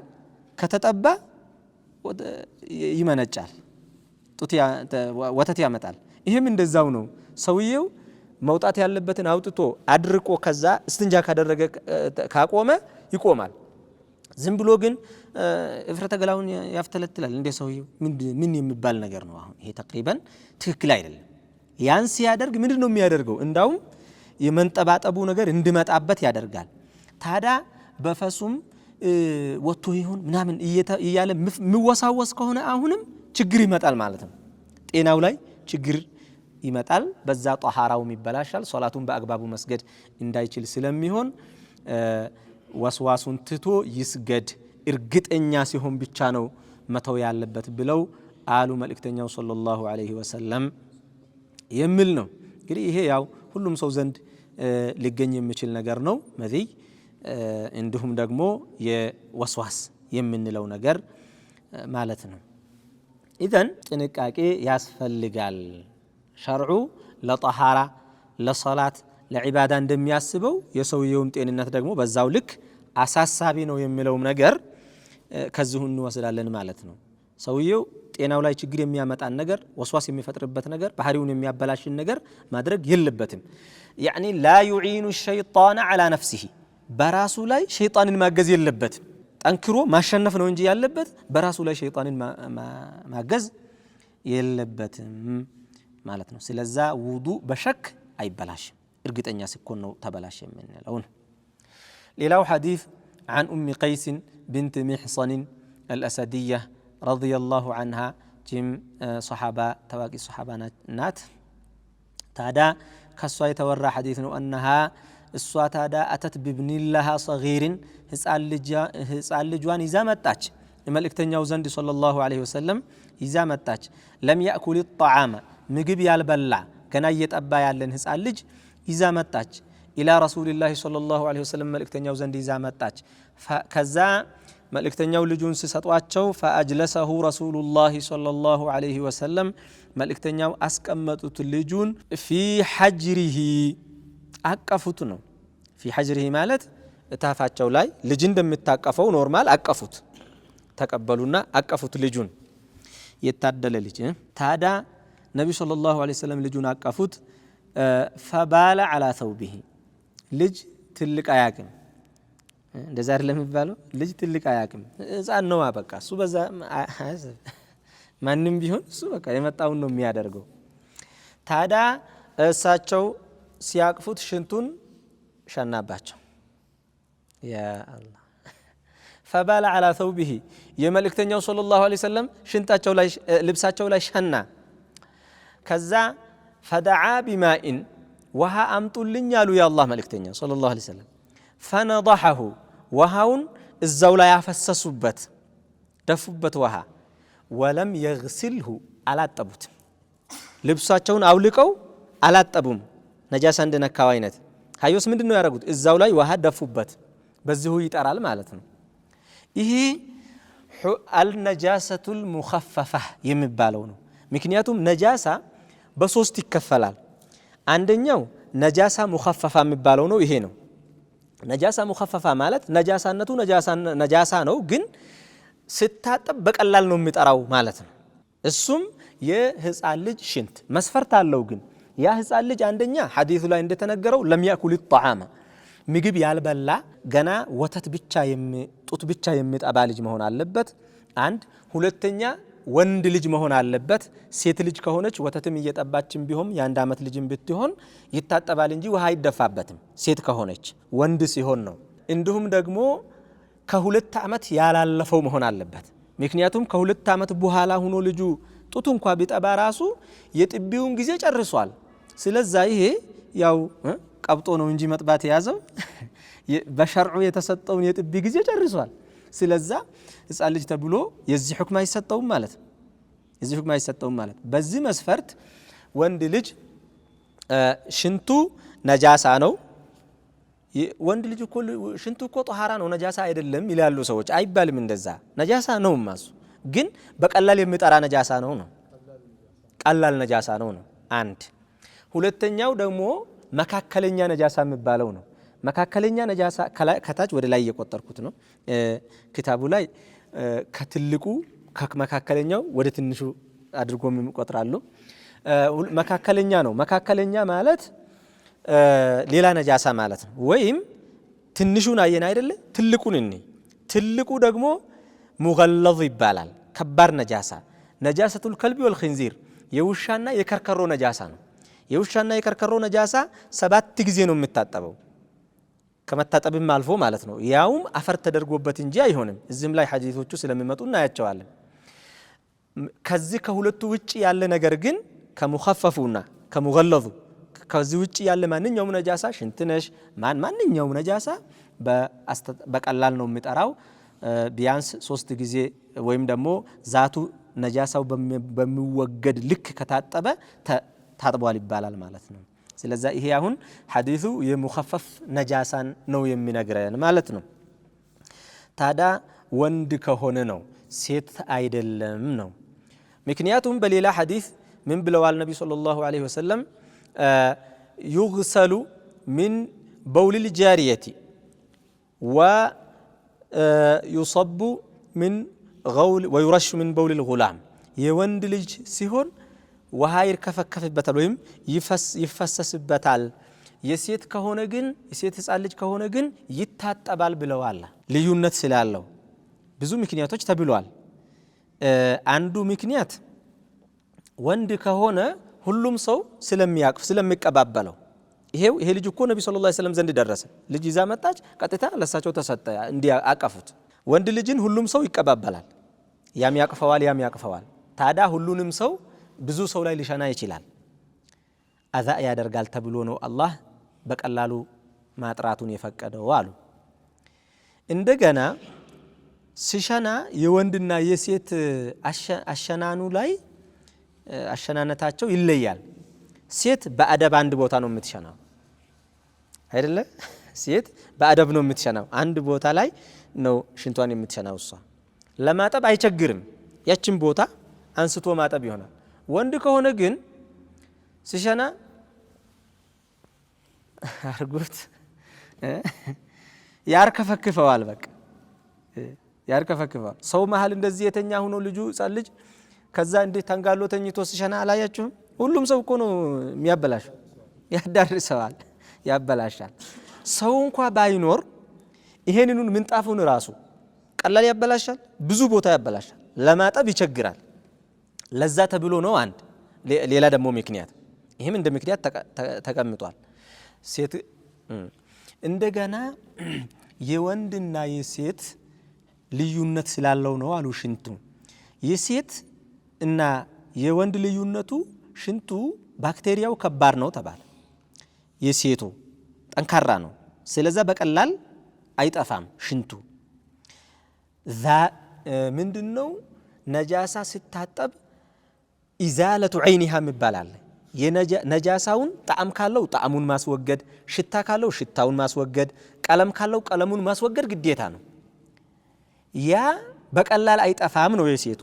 ከተጠባ ይመነጫል፣ ጡት ወተት ያመጣል። ይሄም እንደዛው ነው። ሰውየው መውጣት ያለበትን አውጥቶ አድርቆ ከዛ እስትንጃ ካደረገ ካቆመ ይቆማል። ዝም ብሎ ግን እፍረተ ገላውን ያፍተለትላል እንደ ሰውየው ምን የሚባል ነገር ነው? አሁን ይሄ ተቅሪበን ትክክል አይደለም። ያን ሲያደርግ ምንድነው የሚያደርገው? እንዳውም የመንጠባጠቡ ነገር እንድመጣበት ያደርጋል። ታዲያ በፈሱም ወጥቶ ይሁን ምናምን እያለ የሚወሳወስ ከሆነ አሁንም ችግር ይመጣል ማለት ነው። ጤናው ላይ ችግር ይመጣል። በዛ ጧሃራውም ይበላሻል። ሶላቱን በአግባቡ መስገድ እንዳይችል ስለሚሆን ወስዋሱን ትቶ ይስገድ፣ እርግጠኛ ሲሆን ብቻ ነው መተው ያለበት ብለው አሉ መልእክተኛው ሰለላሁ ዐለይሂ ወሰለም የሚል ነው። እንግዲህ ይሄ ያው ሁሉም ሰው ዘንድ ሊገኝ የሚችል ነገር ነው። መዚይ እንዲሁም ደግሞ የወስዋስ የምንለው ነገር ማለት ነው። ኢዘን ጥንቃቄ ያስፈልጋል። ሸርዑ ለጠሃራ ለሶላት ለዒባዳ እንደሚያስበው የሰውየውም ጤንነት ደግሞ በዛው ልክ አሳሳቢ ነው የሚለውም ነገር ከዚሁ እንወስዳለን ማለት ነው። ሰውየው ጤናው ላይ ችግር የሚያመጣን ነገር ወስዋስ የሚፈጥርበት ነገር ባህሪውን የሚያበላሽን ነገር ማድረግ የለበትም። ያኒ ላ ዩዒኑ ሸይጣን ዐላ ነፍሲሂ በራሱ ላይ ሸይጣንን ማገዝ የለበትም። ጠንክሮ ማሸነፍ ነው እንጂ ያለበት በራሱ ላይ ሸይጣንን ማገዝ የለበትም ማለት ነው። ስለዛ ውዱእ በሸክ አይበላሽም። እርግጠኛ ሲኮን ነው ተበላሽ የምንለው። ሌላው ሐዲስ عن أم قيس بنت محصن الأسدية رضي الله عنها جم صحابة تواقي الصحابة نات تادا كسوا يتورى حديث أنها السوا تادا أتت بابن لها صغير هسأل لجوان إذا متاج الملك تنياو زندي صلى الله عليه وسلم إذا متاج لم يأكل الطعام مجب يالبلع كان يتأبى يالن هسأل لج إذا متاج إلى رسول الله صلى الله عليه وسلم ملك تنياو زندي إذا متاج فكذا ملك تنياو لجون سسطواتشو فأجلسه رسول الله صلى الله عليه وسلم ملك تنياو أسكمتت اللجون في حجره أقفتنا في حجره مالت تافاتشو لاي لجن دم التاقفو نورمال أقفت تقبلونا أقفت لجون يتعدل لجن تادا نبي صلى الله عليه وسلم لجون أقفت فبال على ثوبه ልጅ ትልቅ አያቅም እንደዛ አይደለም የሚባለው ልጅ ትልቅ አያቅም ህፃን ነው በቃ እሱ በዛ ማንንም ቢሆን እሱ በቃ የመጣውን ነው የሚያደርገው ታዲያ እሳቸው ሲያቅፉት ሽንቱን ሸናባቸው ያ አላህ فبال على ثوبه የመልእክተኛው ሰለላሁ ዐለይሂ ወሰለም ሽንታቸው ላይ ልብሳቸው ላይ ሸና ከዛ فدعا بماء وها أمطلن يالو يا الله ملكتني صلى الله عليه وسلم فنضحه وهاون الزولا يفسسوبت دفوبت وها ولم يغسله على الطبوت لبساتهم أولقوا على الطبوم نجاسة عندنا كواينات هايوس ምንድነው ያደረጉት እዛው ላይ ውሃ ደፉበት በዚሁ ይጠራል ማለት ነው ይሄ አልነጃሰቱል ሙኸፈፈ የሚባለው ነው ምክንያቱም ነጃሳ በሶስት ይከፈላል አንደኛው ነጃሳ ሙኸፈፋ የሚባለው ነው ይሄ ነው። ነጃሳ ሙኸፈፋ ማለት ነጃሳነቱ ነጃሳ ነው፣ ግን ስታጠብ በቀላል ነው የሚጠራው ማለት ነው። እሱም የህፃን ልጅ ሽንት መስፈርት አለው። ግን ያ ህፃን ልጅ አንደኛ ሐዲሱ ላይ እንደተነገረው ለም ያኩል ጣዓማ ምግብ ያልበላ ገና ወተት ብቻ ጡት ብቻ የሚጠባ ልጅ መሆን አለበት። አንድ ሁለተኛ ወንድ ልጅ መሆን አለበት። ሴት ልጅ ከሆነች ወተትም እየጠባችም ቢሆን የአንድ ዓመት ልጅም ብትሆን ይታጠባል እንጂ ውሃ አይደፋበትም ሴት ከሆነች። ወንድ ሲሆን ነው። እንዲሁም ደግሞ ከሁለት ዓመት ያላለፈው መሆን አለበት። ምክንያቱም ከሁለት ዓመት በኋላ ሆኖ ልጁ ጡቱ እንኳ ቢጠባ ራሱ የጥቢውን ጊዜ ጨርሷል። ስለዛ ይሄ ያው ቀብጦ ነው እንጂ መጥባት የያዘው በሸርዑ የተሰጠውን የጥቢ ጊዜ ጨርሷል። ስለዛ ህፃን ልጅ ተብሎ የዚህ ሁክም አይሰጠውም ማለት ነው። የዚህ ሁክም አይሰጠውም ማለት በዚህ መስፈርት ወንድ ልጅ ሽንቱ ነጃሳ ነው። ወንድ ልጅ እኮ ሽንቱ እኮ ጧሃራ ነው ነጃሳ አይደለም ይላሉ ሰዎች። አይባልም እንደዛ። ነጃሳ ነው ማሱ፣ ግን በቀላል የሚጠራ ነጃሳ ነው ነው ቀላል ነጃሳ ነው ነው አንድ። ሁለተኛው ደግሞ መካከለኛ ነጃሳ የሚባለው ነው። መካከለኛ ነጃሳ ከታች ወደ ላይ እየቆጠርኩት ነው ክታቡ ላይ። ከትልቁ ከመካከለኛው ወደ ትንሹ አድርጎ የሚቆጥራሉ። መካከለኛ ነው። መካከለኛ ማለት ሌላ ነጃሳ ማለት ነው። ወይም ትንሹን አየን አይደለ? ትልቁን እኔ ትልቁ ደግሞ ሙገለዝ ይባላል። ከባድ ነጃሳ ነጃሰቱል ከልቢ ወልኺንዚር የውሻና የከርከሮ ነጃሳ ነው። የውሻና የከርከሮ ነጃሳ 7 ጊዜ ነው የሚታጠበው ከመታጠብም አልፎ ማለት ነው። ያውም አፈር ተደርጎበት እንጂ አይሆንም። እዚህም ላይ ሐዲሶቹ ስለሚመጡ እናያቸዋለን። ከዚህ ከሁለቱ ውጪ ያለ ነገር ግን ከሙኸፈፉና ከሙገለዙ ከዚህ ውጪ ያለ ማንኛውም ነጃሳ ሽንትነሽ ማንኛውም ነጃሳ በቀላል ነው የሚጠራው። ቢያንስ 3 ጊዜ ወይም ደግሞ ዛቱ ነጃሳው በሚወገድ ልክ ከታጠበ ታጥቧል ይባላል ማለት ነው። ስለዛ ይሄ አሁን ሐዲሱ የሙኸፈፍ ነጃሳን ነው የሚነግረን ማለት ነው። ታዳ ወንድ ከሆነ ነው ሴት አይደለም ነው። ምክንያቱም በሌላ ሐዲስ ምን ብለዋል ነቢ ሰለላሁ ዐለይሂ ወሰለም ዩግሰሉ ሚን በውሊል ጃሪየቲ ወዩሰቡ ሚን ገውል ወዩረሹ ሚን በውሊል ጉላም። የወንድ ልጅ ሲሆን ውሃ ይርከፈከፍበታል ወይም ይፈሰስበታል። የሴት ከሆነ ግን የሴት ህፃን ልጅ ከሆነ ግን ይታጠባል ብለዋል። ልዩነት ስላለው ብዙ ምክንያቶች ተብሏል። አንዱ ምክንያት ወንድ ከሆነ ሁሉም ሰው ስለሚያቅፍ ስለሚቀባበለው። ይሄ ልጅ እኮ ነቢ ሰለላሁ ዐለይሂ ወሰለም ዘንድ ደረሰ። ልጅ ይዛ መጣች፣ ቀጥታ ለሳቸው ተሰጠ እንዲያቀፉት። ወንድ ልጅን ሁሉም ሰው ይቀባበላል፣ ያም ያቅፈዋል። ታዳ ሁሉንም ሰው ብዙ ሰው ላይ ሊሸና ይችላል፣ አዛ ያደርጋል ተብሎ ነው አላህ በቀላሉ ማጥራቱን የፈቀደው አሉ። እንደገና ሲሸና የወንድና የሴት አሸናኑ ላይ አሸናነታቸው ይለያል። ሴት በአደብ አንድ ቦታ ነው የምትሸናው አይደለ? ሴት በአደብ ነው የምትሸናው፣ አንድ ቦታ ላይ ነው ሽንቷን የምትሸናው። እሷ ለማጠብ አይቸግርም፣ ያችን ቦታ አንስቶ ማጠብ ይሆናል። ወንድ ከሆነ ግን ሲሸና አርጉት ያርከፈክፈዋል፣ በቃ ያርከፈክፈዋል። ሰው መሃል እንደዚህ የተኛ ሆኖ ህፃን ልጅ ከዛ እንዴት ተንጋሎ ተኝቶ ሲሸና አላያችሁም? ሁሉም ሰው እኮ ነው የሚያበላሸው፣ ያዳርሰዋል፣ ያበላሻል። ሰው እንኳ ባይኖር ይሄንኑን ምንጣፉን ራሱ ቀላል ያበላሻል፣ ብዙ ቦታ ያበላሻል፣ ለማጠብ ይቸግራል። ለዛ ተብሎ ነው አንድ። ሌላ ደግሞ ምክንያት ይሄም እንደ ምክንያት ተቀምጧል። ሴት እንደገና የወንድና የሴት ልዩነት ስላለው ነው አሉ ሽንቱ። የሴት እና የወንድ ልዩነቱ ሽንቱ ባክቴሪያው ከባድ ነው ተባለ። የሴቱ ጠንካራ ነው፣ ስለዛ በቀላል አይጠፋም ሽንቱ። ምንድነው ነጃሳ ሲታጠብ ኢዛለቱ ዐይኒሃ ይባላል። ነጃሳውን ጣዕም ካለው ጣዕሙን ማስወገድ፣ ሽታ ካለው ሽታውን ማስወገድ፣ ቀለም ካለው ቀለሙን ማስወገድ ግዴታ ነው። ያ በቀላል አይጠፋም ነው የሴቷ።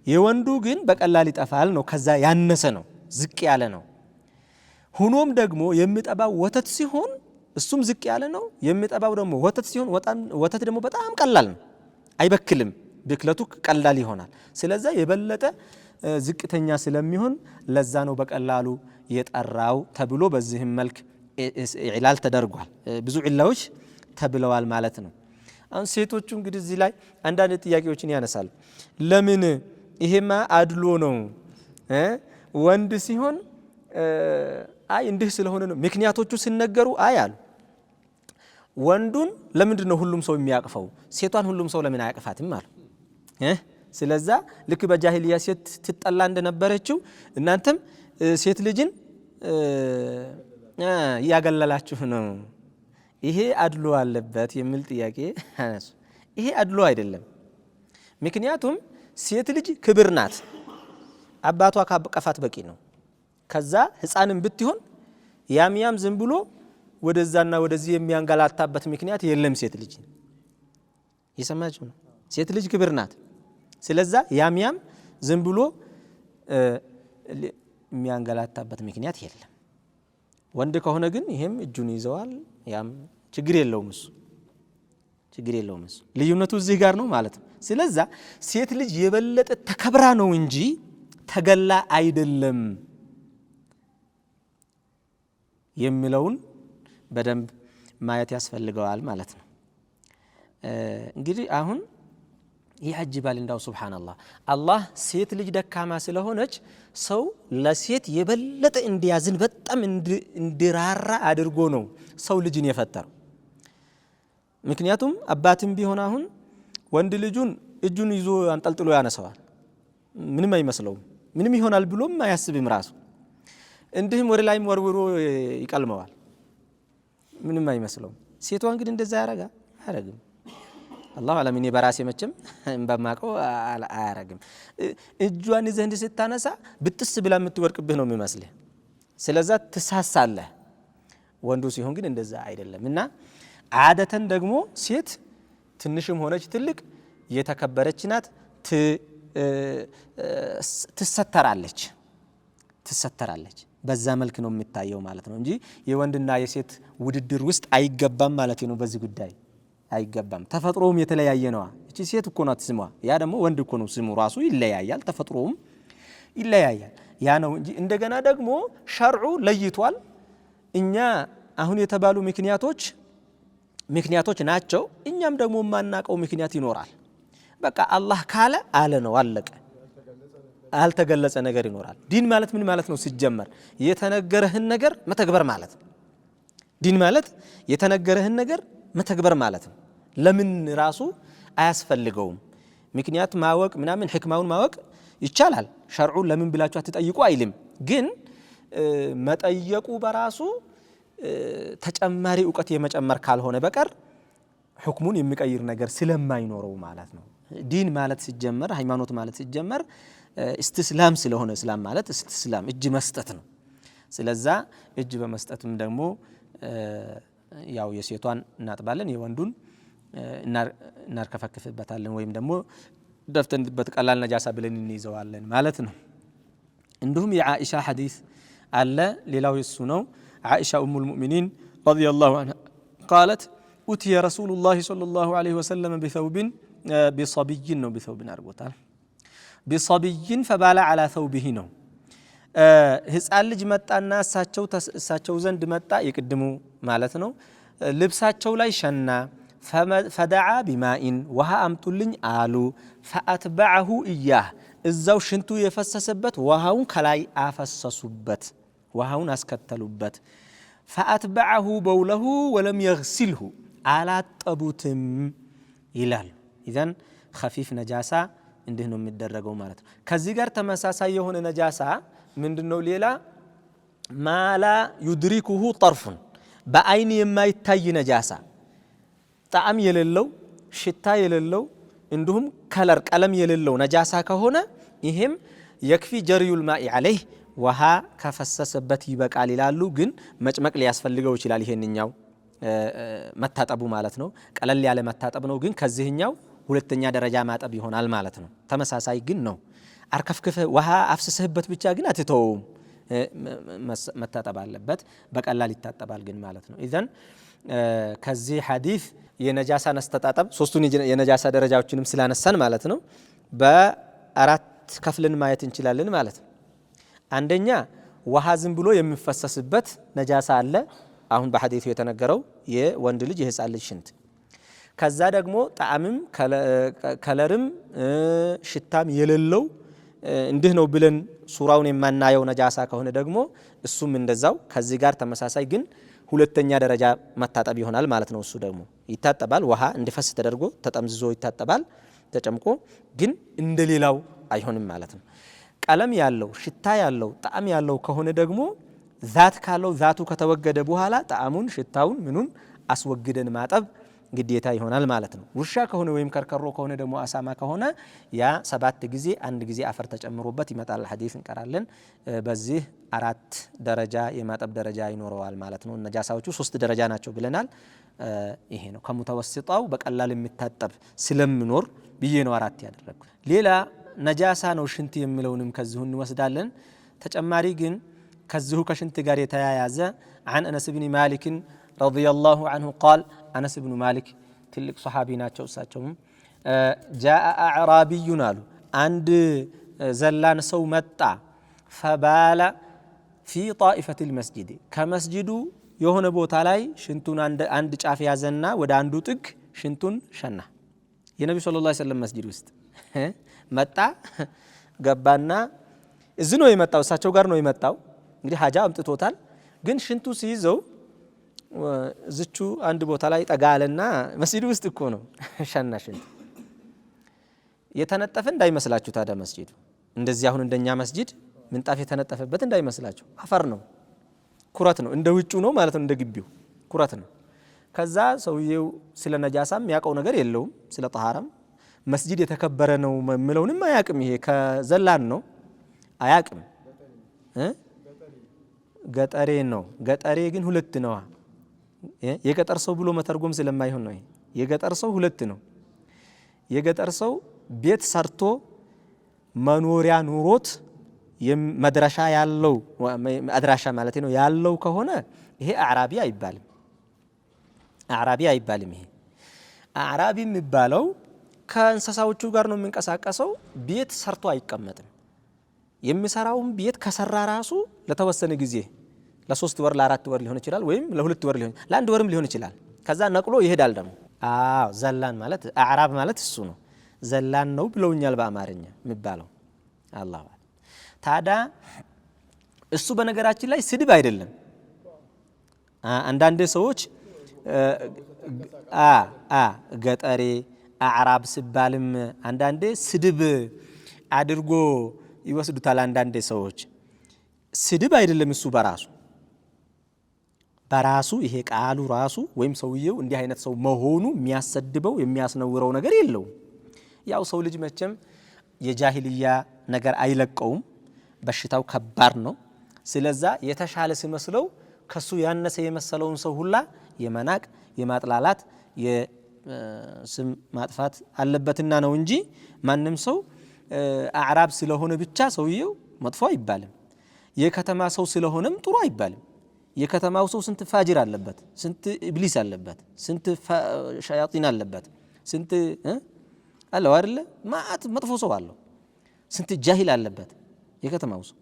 የወንዱ ግን በቀላል ይጠፋል ነው፣ ከዛ ያነሰ ነው፣ ዝቅ ያለ ነው። ሁኖም ደግሞ የሚጠባው ወተት ሲሆን እሱም ዝቅ ያለ ነው። የሚጠባው ደግሞ ወተት ሲሆን ወተት ደግሞ በጣም ቀላል ነው፣ አይበክልም፣ ብክለቱ ቀላል ይሆናል። ስለዚህ የበለጠ ዝቅተኛ ስለሚሆን ለዛ ነው በቀላሉ የጠራው ተብሎ በዚህም መልክ ኢዕላል ተደርጓል። ብዙ ዒላዎች ተብለዋል ማለት ነው። አሁን ሴቶቹ እንግዲህ እዚህ ላይ አንዳንድ ጥያቄዎችን ያነሳሉ። ለምን ይሄማ አድሎ ነው ወንድ ሲሆን አይ እንዲህ ስለሆነ ነው። ምክንያቶቹ ሲነገሩ አይ አሉ ወንዱን ለምንድን ነው ሁሉም ሰው የሚያቅፈው ሴቷን ሁሉም ሰው ለምን አያቅፋትም አሉ። ስለዛ ልክ በጃሂልያ ሴት ትጠላ እንደነበረችው እናንተም ሴት ልጅን ያገለላችሁ ነው፣ ይሄ አድሎ አለበት የሚል ጥያቄ አነሱ። ይሄ አድሎ አይደለም። ምክንያቱም ሴት ልጅ ክብር ናት። አባቷ ካቀፋት በቂ ነው። ከዛ ህፃንም ብትሆን ያም ዝም ብሎ ወደዛና ወደዚህ የሚያንገላታበት ምክንያት የለም። ሴት ልጅ ይሰማችሁ ነው። ሴት ልጅ ክብር ናት። ስለዛ ያም ዝም ብሎ የሚያንገላታበት ምክንያት የለም። ወንድ ከሆነ ግን ይሄም እጁን ይዘዋል፣ ያም ችግር የለውም እሱ ልዩነቱ እዚህ ጋር ነው ማለት ነው። ስለዛ ሴት ልጅ የበለጠ ተከብራ ነው እንጂ ተገላ አይደለም የሚለውን በደንብ ማየት ያስፈልገዋል ማለት ነው። እንግዲህ አሁን ያጅባል እንዳው ሱብሃንአላህ አላህ ሴት ልጅ ደካማ ስለሆነች ሰው ለሴት የበለጠ እንዲያዝን በጣም እንዲራራ አድርጎ ነው ሰው ልጅን የፈጠረው። ምክንያቱም አባትም ቢሆን አሁን ወንድ ልጁን እጁን ይዞ አንጠልጥሎ ያነሳዋል፣ ምንም አይመስለውም፣ ምንም ይሆናል ብሎም አያስብም ራሱ። እንዲህም ወደ ላይም ወርውሮ ይቀልመዋል፣ ምንም አይመስለውም። ሴቷን ግን እንደዛ አያረግም። አላሁ አለም እኔ በራሴ መቼም በማቀው አያረግም። እጇን ይዘህ እንዲህ ስታነሳ ብጥስ ብላ የምትወርቅብህ ነው የሚመስልህ። ስለዛ ትሳሳለህ። ወንዱ ሲሆን ግን እንደዛ አይደለም። እና አደተን ደግሞ ሴት ትንሽም ሆነች ትልቅ የተከበረች ናት፣ ትሰተራለች። በዛ መልክ ነው የሚታየው ማለት ነው እንጂ የወንድና የሴት ውድድር ውስጥ አይገባም ማለት ነው። በዚህ ጉዳይ አይገባም። ተፈጥሮም የተለያየ ነው። እቺ ሴት እኮ ናት ስሟ፣ ያ ደግሞ ወንድ እኮ ነው ስሙ። ራሱ ይለያያል፣ ተፈጥሮም ይለያያል። ያ ነው እንጂ እንደገና ደግሞ ሸርዑ ለይቷል። እኛ አሁን የተባሉ ምክንያቶች ናቸው። እኛም ደግሞ የማናቀው ምክንያት ይኖራል። በቃ አላህ ካለ አለ ነው፣ አለቀ። አልተገለጸ ነገር ይኖራል። ዲን ማለት ምን ማለት ነው? ሲጀመር የተነገረህን ነገር መተግበር ማለት ነው። ዲን ማለት የተነገረህን ነገር መተግበር ማለት ነው። ለምን ራሱ አያስፈልገውም። ምክንያት ማወቅ ምናምን ሕክማውን ማወቅ ይቻላል። ሸርዑ ለምን ብላችሁ አትጠይቁ አይልም። ግን መጠየቁ በራሱ ተጨማሪ ዕውቀት የመጨመር ካልሆነ በቀር ሕክሙን የሚቀይር ነገር ስለማይኖረው ማለት ነው። ዲን ማለት ሲጀመር፣ ሃይማኖት ማለት ሲጀመር እስትስላም ስለሆነ እስላም ማለት እስትስላም እጅ መስጠት ነው። ስለዛ እጅ በመስጠትም ደግሞ ያው የሴቷን እናጥባለን፣ የወንዱን እናርከፈክፍበታለን ወይም ደግሞ ደፍተንበት ቀላል ነጃሳ ብለን እንይዘዋለን ማለት ነው። እንዲሁም የዓኢሻ ሐዲስ አለ። ሌላው እሱ ነው። ዓኢሻ ኡሙል ሙእሚኒን ረዲየላሁ ዐንሃ ቃለት ኡትየ ረሱሉላሂ ሰለላሁ ዐለይሂ ወሰለም ቢሰቢይን ነው፣ ቢሰውብን አድርጎታል። ቢሰቢይን ፈባለ ዐላ ሰውቢሂ ነው። ህፃን ልጅ መጣና እሳቸው ዘንድ መጣ፣ የቅድሙ ማለት ነው። ልብሳቸው ላይ ሸና። ፈደዓ ቢማኢን ውሃ አምጡልኝ አሉ። ፈአትበዐሁ እያህ እዛው ሽንቱ የፈሰሰበት ውሃውን ከላይ አፈሰሱበት፣ ውሃውን አስከተሉበት። ፈአትበዐሁ በውለሁ ወለም የግሲልሁ አላጠቡትም ይላል። ኢዘን ኸፊፍ ነጃሳ እንዲህ ነው የሚደረገው ማለት ነው። ከዚህ ጋር ተመሳሳይ የሆነ ነጃሳ ምንድነው? ሌላ ማላ ዩድሪኩሁ ጠርፉን በአይን የማይታይ ነጃሳ፣ ጣዕም የሌለው ሽታ የሌለው እንዲሁም ከለር ቀለም የሌለው ነጃሳ ከሆነ ይሄም የክፊ ጀሪዩል ማኢ ዐለይህ ውሃ ከፈሰሰበት ይበቃል ይላሉ። ግን መጭመቅ ሊያስፈልገው ይችላል። ይሄንኛው መታጠቡ ማለት ነው። ቀለል ያለ መታጠብ ነው። ግን ከዚህኛው ሁለተኛ ደረጃ ማጠብ ይሆናል ማለት ነው። ተመሳሳይ ግን ነው። አርከፍክፈ ውሃ አፍስሰህበት ብቻ ግን አትተውም። መታጠብ አለበት። በቀላል ይታጠባል ግን ማለት ነው። ኢዘን ከዚህ ሐዲስ የነጃሳን አስተጣጠብ ሶስቱን የነጃሳ ደረጃዎችንም ስላነሳን ማለት ነው በአራት ከፍልን ማየት እንችላለን ማለት ነው። አንደኛ ውሃ ዝም ብሎ የሚፈሰስበት ነጃሳ አለ። አሁን በሐዲሱ የተነገረው የወንድ ልጅ የህፃን ልጅ ሽንት። ከዛ ደግሞ ጣዕምም ከለርም ሽታም የሌለው እንዲህ ነው ብለን ሱራውን የማናየው ነጃሳ ከሆነ ደግሞ እሱም እንደዛው ከዚህ ጋር ተመሳሳይ ግን ሁለተኛ ደረጃ መታጠብ ይሆናል ማለት ነው። እሱ ደግሞ ይታጠባል፣ ውሃ እንዲፈስ ተደርጎ ተጠምዝዞ ይታጠባል ተጨምቆ፣ ግን እንደሌላው አይሆንም ማለት ነው። ቀለም ያለው ሽታ ያለው ጣዕም ያለው ከሆነ ደግሞ ዛት ካለው ዛቱ ከተወገደ በኋላ ጣዕሙን ሽታውን ምኑን አስወግደን ማጠብ ግዴታ ይሆናል ማለት ነው። ውሻ ከሆነ ወይም ከርከሮ ከሆነ ደግሞ አሳማ ከሆነ ያ 7 ጊዜ 1 ጊዜ አፈር ተጨምሮበት ይመጣል። ሐዲስ እንቀራለን። በዚህ 4 ደረጃ የማጠብ ደረጃ ይኖረዋል ማለት ነው። ነጃሳዎቹ 3 ደረጃ ናቸው ብለናል። ይሄ ነው ከሙተወስጣው በቀላል የሚታጠብ ስለምኖር ብዬ ነው 4 ያደረኩት። ሌላ ነጃሳ ነው ሽንት የሚለውንም ከዚሁ እንወስዳለን። ተጨማሪ ግን ከዚሁ ከሽንት ጋር የተያያዘ عن أنس بن مالك رضي الله عنه قال أنس بن مالك تلك صحابي ናቸው እሳቸውም جاء أعرابي አሉ አንድ ዘላን ሰው መጣ فبال في طائفة المسجد ከመስጂዱ የሆነ ቦታ ላይ ሽንቱን አንድ ጫፍ ያዘና ወደ አንዱ ጥግ ሽንቱን ሸና። የነብዩ ሰለላሁ ዐለይሂ ወሰለም መስጂድ ውስጥ መጣ ገባና እዚህ ነው የመጣው፣ እሳቸው ጋር ነው የመጣው። እንግዲህ ሀጃ አምጥቶታል። ግን ሽንቱ ሲይዘው እዚቹ አንድ ቦታ ላይ ጠጋለና መስጂድ ውስጥ እኮ ነው ሸና። ሽንት የተነጠፈ እንዳይመስላችሁ ታዲያ መስጂዱ እንደዚህ አሁን እንደኛ መስጂድ ምንጣፍ የተነጠፈበት እንዳይመስላችሁ፣ አፈር ነው፣ ኩረት ነው። እንደ ውጩ ነው ማለት ነው፣ እንደ ግቢው ኩረት ነው። ከዛ ሰውየው ስለ ነጃሳም ያቀው ነገር የለውም፣ ስለ ጣሃራም መስጂድ የተከበረ ነው ምለውንም አያቅም። ይሄ ከዘላን ነው አያቅም። ገጠሬ ነው። ገጠሬ ግን ሁለት ነው። የገጠር ሰው ብሎ መተርጎም ስለማይሆን ነው። የገጠር ሰው ሁለት ነው። የገጠር ሰው ቤት ሰርቶ መኖሪያ ኑሮት መድረሻ ያለው አድራሻ ማለት ነው ያለው ከሆነ ይሄ አዕራቢ አይባልም። አዕራቢ አይባልም። ይሄ አዕራቢ የሚባለው ከእንስሳዎቹ ጋር ነው የሚንቀሳቀሰው። ቤት ሰርቶ አይቀመጥም። የሚሰራውን ቤት ከሰራ ራሱ ለተወሰነ ጊዜ ለ3 ወር ለ4 ወር ሊሆን ይችላል፣ ወይም ለ2 ወር ሊሆን ለ1 ወርም ሊሆን ይችላል። ከዛ ነቅሎ ይሄዳል ደግሞ። ዘላን ማለት አዕራብ ማለት እሱ ነው። ዘላን ነው ብለውኛል በአማርኛ የሚባለው። አላህ ታዳ እሱ በነገራችን ላይ ስድብ አይደለም። አንዳንድ ሰዎች ገጠሬ አዕራብ ሲባልም አንዳንዴ ስድብ አድርጎ ይወስዱታል። አንዳንድ ሰዎች ስድብ አይደለም እሱ በራሱ ይሄ ቃሉ ራሱ ወይም ሰውየው እንዲህ አይነት ሰው መሆኑ የሚያሰድበው የሚያስነውረው ነገር የለውም። ያው ሰው ልጅ መቼም የጃሂልያ ነገር አይለቀውም። በሽታው ከባድ ነው። ስለዛ የተሻለ ሲመስለው ከሱ ያነሰ የመሰለውን ሰው ሁላ የመናቅ የማጥላላት የስም ማጥፋት አለበትና ነው እንጂ ማንም ሰው አዕራብ ስለሆነ ብቻ ሰውየው መጥፎ አይባልም። የከተማ ሰው ስለሆነም ጥሩ አይባልም። የከተማው ሰው ስንት ፋጅር አለበት፣ ስንት ኢብሊስ አለበት፣ ስንት ሸያጢን አለበት፣ ስንት አለው አይደለ? ማአት መጥፎ ሰው አለው። ስንት ጃሂል አለበት የከተማው ሰው።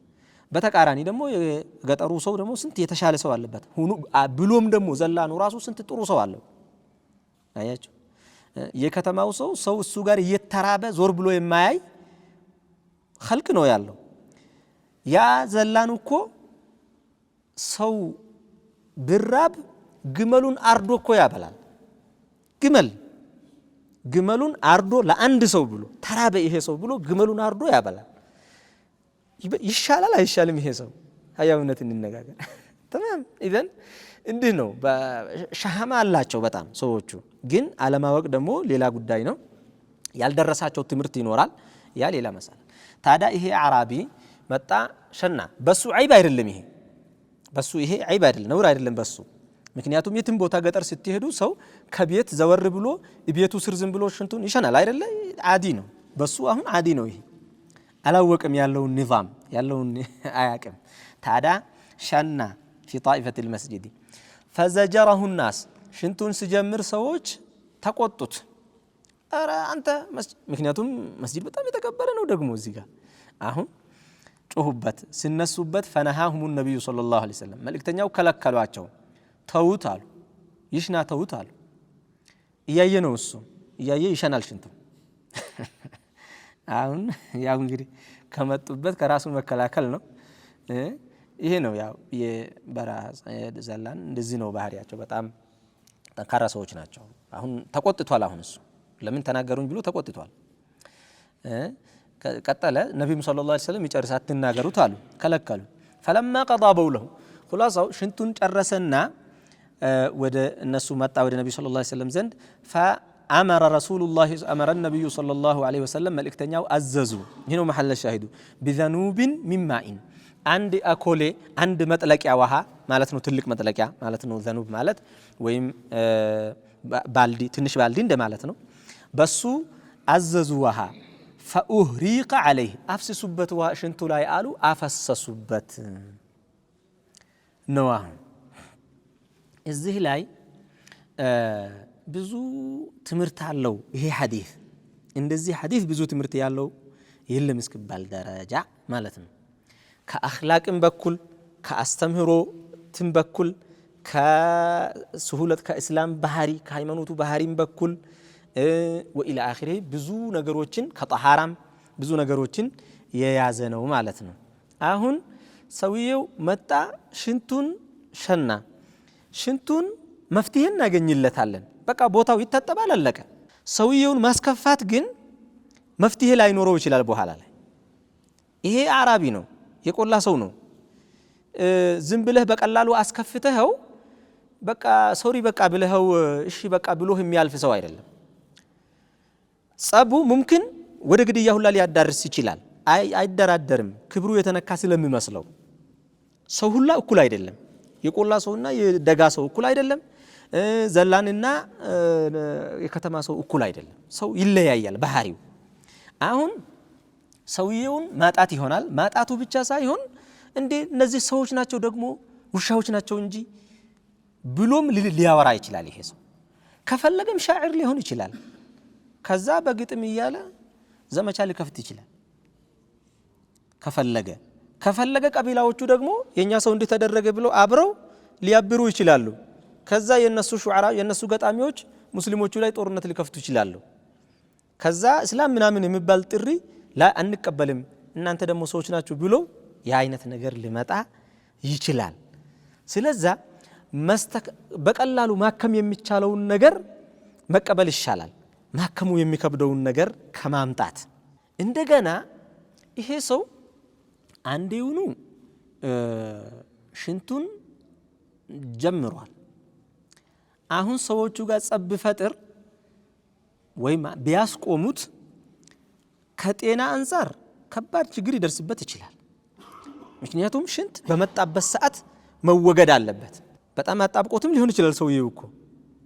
በተቃራኒ ደግሞ የገጠሩ ሰው ደግሞ ስንት የተሻለ ሰው አለበት። ብሎም ደግሞ ዘላኑ ራሱ ስንት ጥሩ ሰው አለው። አያችሁ፣ የከተማው ሰው እሱ ጋር እየተራበ ዞር ብሎ የማያይ ኸልቅ ነው ያለው። ያ ዘላኑ እኮ ሰው ብራብ ግመሉን አርዶ እኮ ያበላል። ግመሉን አርዶ ለአንድ ሰው ብሎ ተራበ ይሄ ሰው ብሎ ግመሉን አርዶ ያበላል። ይሻላል አይሻልም? ይሄ ሰው ሀያውነት እንነጋገር። ተማም ኢዘን እንዲህ ነው። በሻሃማ አላቸው በጣም ሰዎቹ። ግን አለማወቅ ደግሞ ሌላ ጉዳይ ነው። ያልደረሳቸው ትምህርት ይኖራል። ያ ሌላ መሰለ። ታዲያ ይሄ አዕራቢ መጣ ሸና። በሱ ዐይብ አይደለም ይሄ። በሱ ይሄ ዐይብ አይደለም፣ ነውር አይደለም በሱ። ምክንያቱም የትም ቦታ ገጠር ስትሄዱ ሰው ከቤት ዘወር ብሎ ቤቱ ስር ዝም ብሎ ሽንቱን ይሸናል አይደለ? አዲ ነው በሱ። አሁን አዲ ነው ይሄ። አላወቅም ያለውን ኒዛም ያለውን አያቅም ታዳ ሸና في طائفة المسجد فزجره الناس ሽንቱን ሲጀምር ሰዎች ተቆጡት አረ አንተ ምክንያቱም መስጂድ በጣም የተከበረ ነው ደግሞ እዚህ ጋር አሁን ጮሁበት ሲነሱበት فنهاهم النبي صلى الله عليه وسلم መልእክተኛው ከለከሏቸው ተውት አሉ ይሽና ተውት አሉ እያየ ነው እሱ እያየ ይሸናል ሽንቱ አሁን ያው እንግዲህ ከመጡበት ከራሱ መከላከል ነው ይሄ ነው ያው የበረሃ ዘላን እንደዚህ ነው ባህሪያቸው በጣም ጠንካራ ሰዎች ናቸው አሁን ተቆጥቷል አሁን እሱ ለምን ተናገሩኝ ብሎ ተቆጥቷል ቀጠለ ነብዩ ሰለላሁ ዐለይሂ ወሰለም ይጨርሳት ተናገሩት አሉ ከለከሉ فلما قضى بوله خلاصው ሽንቱን ጨረሰና ወደ እነሱ መጣ ወደ ነብዩ ሰለላሁ ዐለይሂ ወሰለም ዘንድ فامر رسول الله امر النبي صلى الله عليه وسلم መልእክተኛው አዘዙ ይሄ ነው መሐለ ሻሂዱ بذنوب من ماء አንድ አኮሌ አንድ መጥለቂያ ውሃ ማለት ነው ትልቅ መጥለቂያ ማለት ነው ዘኑብ ማለት ወይም ባልዲ ትንሽ ባልዲ እንደ ማለት ነው በሱ አዘዙ ውሃ فأهريق عليه አፍስሱበት ውሃ ሽንቱ ላይ አሉ አፈሰሱበት ነው እዚህ ላይ ብዙ ትምርት አለው ይሄ ሐዲስ እንደዚህ ሐዲስ ብዙ ትምርት ያለው የለም እስከባል ደረጃ ማለት ነው ከአኽላቅም በኩል ከአስተምህሮ ትም በኩል ከሱሁለት ከእስላም ባህሪ ከሃይማኖቱ ባህሪም በኩል ወኢላ አኺሪ ብዙ ነገሮችን ከጠሃራም ብዙ ነገሮችን የያዘ ነው ማለት ነው አሁን ሰውየው መጣ ሽንቱን ሸና ሽንቱን መፍትሄ እናገኝለታለን በቃ ቦታው ይታጠባል አለቀ ሰውየውን ማስከፋት ግን መፍትሄ ላይ ኖረው ይችላል በኋላ ላይ ይሄ አራቢ ነው የቆላ ሰው ነው ዝም ብለህ በቀላሉ አስከፍተኸው በቃ ሶሪ በቃ ብለኸው እሺ በቃ ብሎህ የሚያልፍ ሰው አይደለም ጸቡ ሙምኪን ወደ ግድያ ሁላ ሊያዳርስ ይችላል አይደራደርም ክብሩ የተነካ ስለሚመስለው ሰው ሁላ እኩል አይደለም የቆላ ሰውና የደጋ ሰው እኩል አይደለም ዘላንና የከተማ ሰው እኩል አይደለም ሰው ይለያያል ባህሪው አሁን ሰውየውን ማጣት ይሆናል ማጣቱ ብቻ ሳይሆን እንዴ እነዚህ ሰዎች ናቸው ደግሞ ውሻዎች ናቸው እንጂ ብሎም ሊያወራ ይችላል ይሄ ሰው ከፈለገም ሻዕር ሊሆን ይችላል ከዛ በግጥም ይያለ ዘመቻ ሊከፍት ይችላል ከፈለገ ቀቢላዎቹ ደግሞ የኛ ሰው እንዲተደረገ ብሎ አብረው ሊያብሩ ይችላሉ ከዛ የነሱ ሹዓራ የነሱ ገጣሚዎች ሙስሊሞቹ ላይ ጦርነት ሊከፍቱ ይችላሉ ከዛ እስላም ምናምን የሚባል ጥሪ ላ አንቀበልም እናንተ ደግሞ ሰዎች ናችሁ ብሎ ያ አይነት ነገር ሊመጣ ይችላል ስለዛ በቀላሉ ማከም የሚቻለውን ነገር መቀበል ይሻላል ማከሙ የሚከብደውን ነገር ከማምጣት እንደገና ይሄ ሰው አንዴውኑ ሽንቱን ጀምሯል አሁን ሰዎቹ ጋር ጸብ ፈጥር ወይ ቢያስቆሙት ከጤና አንፃር ከባድ ችግር ይደርስበት ይችላል ምክንያቱም ሽንት በመጣበት ሰዓት መወገድ አለበት በጣም አጣብቆትም ሊሆን ይችላል ሰውየው እኮ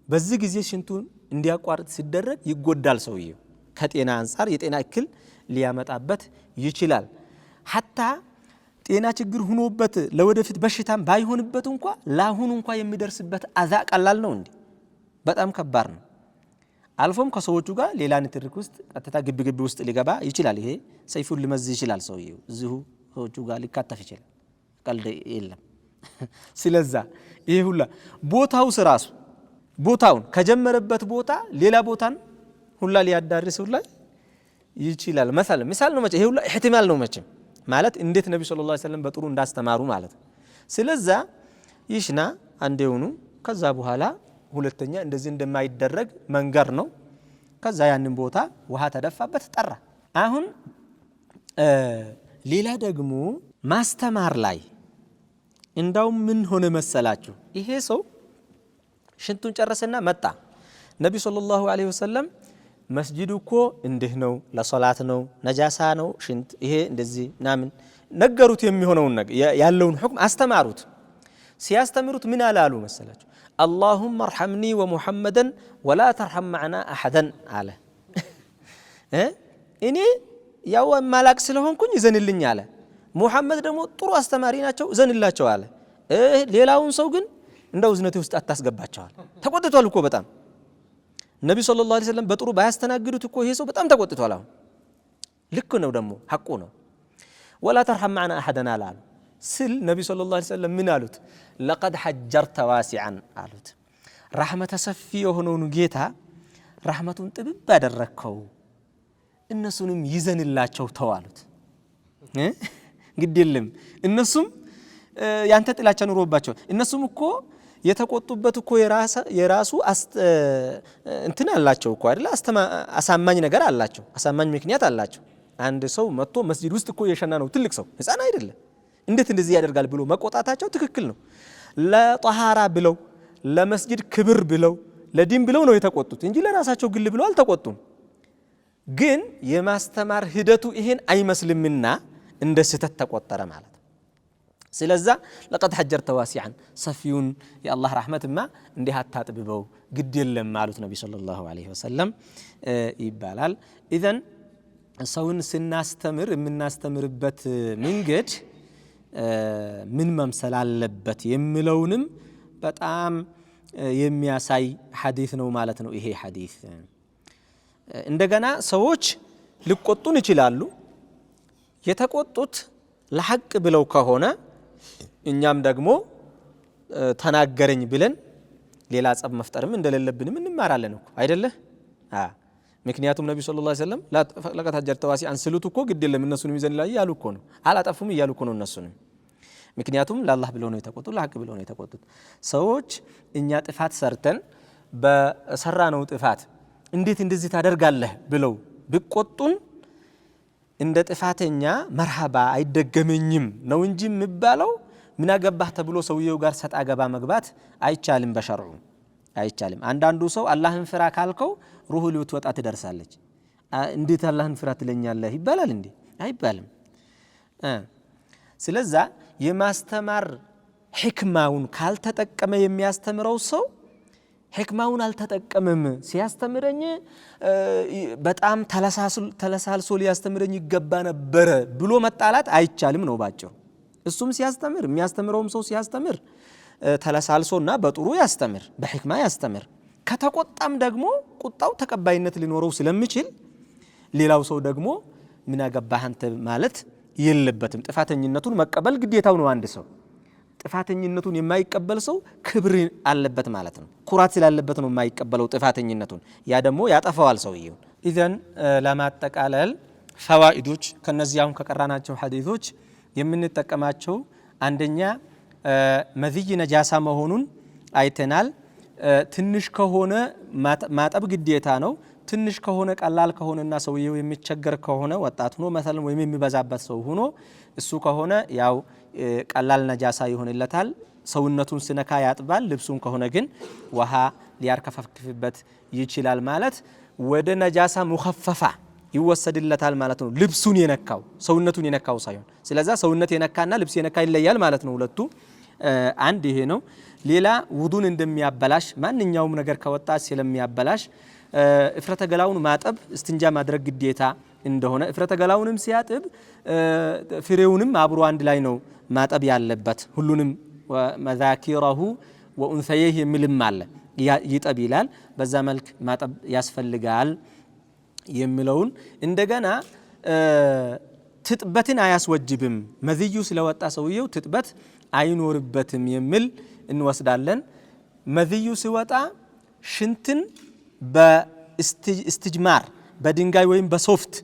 በዚህ ጊዜ ሽንቱን እንዲያቋርጥ ሲደረግ ይጎዳል ሰውየው ከጤና አንፃር የጤና እክል ሊያመጣበት ይችላል ሐታ ጤና ችግር ሆኖበት ለወደፊት በሽታም ባይሆንበት እንኳን ላሁን እንኳን የሚደርስበት አዛ ቀላል ነው እንዴ በጣም ከባድ ነው አልፎም ከሰዎቹ ጋር ሌላ ንትርክ ውስጥ ቀጥታ ግብ ውስጥ ሊገባ ይችላል ይሄ ሰይፉን ሊመዝ ይችላል ሰውየው እዚሁ ሰዎቹ ጋር ሊካተፍ ይችላል ቀልድ የለም ስለዛ ይሄ ሁላ ቦታው ራሱ ቦታውን ከጀመረበት ቦታ ሌላ ቦታን ሁላ ሊያዳርስ ሁላ ይችላል ምሳል ነው መቼ ይሄ ሁላ ኢህቲማል ነው መቼ ማለት እንዴት ነብዩ ሰለላሁ ዐለይሂ ወሰለም በጥሩ እንዳስተማሩ ማለት ስለዛ ይሽና አንዴውኑ ከዛ በኋላ ሁለተኛ እንደዚህ እንደማይደረግ መንገር ነው ከዛ ያንን ቦታ ውሃ ተደፋበት ጠራ አሁን ሌላ ደግሞ ማስተማር ላይ እንዳው ምን ሆነ መሰላችሁ ይሄ ሰው ሽንቱን ጨረሰና መጣ ነብዩ ሰለላሁ ዐለይሂ ወሰለም መስጂዱ እኮ እንዲህ ነው ለሶላት ነው ነጃሳ ነው ሽንት ይሄ እንደዚህ ናምን ነገሩት የሚሆነውን ነገር ያለውን ሁክም አስተማሩት ሲያስተምሩት ምን አላሉ መሰላችሁ اللهم ارحمني ومحمدا ولا ترحم معنا احدا አለ እኔ ያው ማላክ ስለሆንኩኝ ይዘንልኝ አለ ሙሐመድ ደግሞ ጥሩ አስተማሪ ናቸው እዘንላቸው አለ። ሌላውን ሰው ግን እንደው ዝነቴ ውስጥ አታስገባቸዋል። ተቆጥቷል እኮ በጣም ነብዩ ሰለላሁ ዐለይሂ ወሰለም በጥሩ ባያስተናግዱት እኮ ይሄ ሰው በጣም ተቆጥቷል። አሁን ልክ ነው ደግሞ ሐቁ ነው። ወላ ተርሐም معنا احدنا አሉ ስል ነብዩ ሰለላሁ ዐለይሂ ወሰለም ምን አሉት? لقد حجرت واسعا አሉት። ረህመተ ሰፊ የሆነውን ጌታ ረህመቱን ጥብብ ያደረከው እነሱንም ይዘንላቸው ተዋሉት። ግድ የለም እነሱም ያንተ ጥላቻ ኑሮባቸው እነሱም እኮ የተቆጡበት እኮ የራሱ እንትን አላቸው እኮ አይደል? አሳማኝ ነገር አላቸው፣ አሳማኝ ምክንያት አላቸው። አንድ ሰው መጥቶ መስጂድ ውስጥ እኮ የሸና ነው ትልቅ ሰው ህፃን አይደለም። እንዴት እንደዚህ ያደርጋል ብሎ መቆጣታቸው ትክክል ነው። ለጧሃራ ብለው ለመስጂድ ክብር ብለው ለዲን ብለው ነው የተቆጡት እንጂ ለራሳቸው ግል ብለው አልተቆጡም። ግን የማስተማር ሂደቱ ይሄን አይመስልምና እንደ ስህተት ተቆጠረ ማለት። ስለዛ لقد حجرت واسعا ሰፊውን የአላህ ረህመትማ እንዲህ አታጥብበው ግድ የለም ማለት ነብዩ ሰለላሁ ዐለይሂ ወሰለም ይባላል። ኢዘን ሰውን ስናስተምር የምናስተምርበት መንገድ ምን መምሰል አለበት የሚለውንም በጣም የሚያሳይ ሐዲስ ነው ማለት ነው ይሄ ሐዲስ። እንደገና ሰዎች ሊቆጡን ይችላሉ። የተቆጡት ለሐቅ ብለው ከሆነ እኛም ደግሞ ተናገረኝ ብለን ሌላ ጸብ መፍጠርም እንደሌለብንም እንማራለን እኮ አይደለ? ምክንያቱም ነብዩ ሰለላሁ ዐለይሂ ወሰለም ለቀት ሐጀርተ ዋሲዐን ስሉት እኮ ግድ የለም እነሱንም ይዘን ላይ ያሉ እኮ ነው። አላጠፉም እያሉ እኮ ነው እነሱንም። ምክንያቱም ለአላህ ብለው ነው የተቆጡት፣ ለሐቅ ብለው ነው የተቆጡት። ሰዎች እኛ ጥፋት ሰርተን በሰራነው ጥፋት እንዴት እንደዚህ ታደርጋለህ ብለው ቢቆጡን እንደ ጥፋተኛ መርሐባ አይደገመኝም ነው እንጂ የሚባለው ምን አገባህ ተብሎ ሰውየው ጋር ሰጣ ገባ መግባት አይቻልም፣ በሸርዑ አይቻልም። አንዳንዱ ሰው አላህን ፍራ ካልከው ሩሁ ልትወጣ ትደርሳለች። እንዴት አላህን ፍራ ትለኛለህ ይባላል እንዴ? አይባልም። ስለዛ የማስተማር ሕክማውን ካልተጠቀመ የሚያስተምረው ሰው ሕክማውን አልተጠቀመም። ሲያስተምረኝ በጣም ተለሳልሶ ሊያስተምረኝ ይገባ ነበር ብሎ መጣላት አይቻልም ነው ባጭሩ። እሱም ሲያስተምር የሚያስተምረውም ሰው ሲያስተምር ተለሳልሶና በጥሩ ያስተምር፣ በሕክማ ያስተምር። ከተቆጣም ደግሞ ቁጣው ተቀባይነት ሊኖረው ስለሚችል ሌላው ሰው ደግሞ ምን አገባህ አንተ ማለት የለበትም። ጥፋተኝነቱን መቀበል ግዴታው ነው። አንድ ሰው ጥፋተኝነቱን የማይቀበል ሰው ክብር አለበት ማለት ነው። ኩራት ስላለበት ነው የማይቀበለው ጥፋተኝነቱን። ያ ደግሞ ያጠፋዋል ሰውየው። ኢዘን ለማጠቃለል ፈዋኢዶች ከነዚህ አሁን ከቀራናቸው ሐዲሶች የምንጠቀማቸው አንደኛ መዝይ ነጃሳ መሆኑን አይተናል። ትንሽ ከሆነ ማጠብ ግዴታ ነው። ትንሽ ከሆነ ቀላል ከሆነና ሰውየው የሚቸገር ከሆነ ወጣት ሆኖ መሰለን ወይም የሚበዛበት ሰው ሆኖ እሱ ከሆነ ያው ቀላል ነጃሳ ይሆንለታል። ሰውነቱን ስነካ ያጥባል። ልብሱን ከሆነ ግን ውሃ ሊያርከፈክፍበት ይችላል ማለት ወደ ነጃሳ ሙኸፈፋ ይወሰድለታል ማለት ነው። ልብሱን የነካው ሰውነቱን የነካው ሳይሆን። ስለዛ ሰውነት የነካና ልብስ የነካ ይለያል ማለት ነው ሁለቱ። አንድ ይሄ ነው። ሌላ ውዱን እንደሚያበላሽ ማንኛውም ነገር ከወጣ ስለሚያበላሽ እፍረተ ገላውን ማጠብ እስትንጃ ማድረግ ግዴታ እንደሆነ እፍረተ ገላውንም ሲያጥብ ፍሬውንም አብሮ አንድ ላይ ነው ማጠብ ያለበት። ሁሉንም መዛኪረሁ ወኡንሰየህ የሚልም አለ ይጠብ ይላል። በዛ መልክ ማጠብ ያስፈልጋል የሚለውን እንደገና ትጥበትን አያስወጅብም። መዝዩ ስለወጣ ሰውየው ትጥበት አይኖርበትም የሚል እንወስዳለን። መዝዩ ሲወጣ ሽንትን በእስትጅማር በድንጋይ ወይም በሶፍት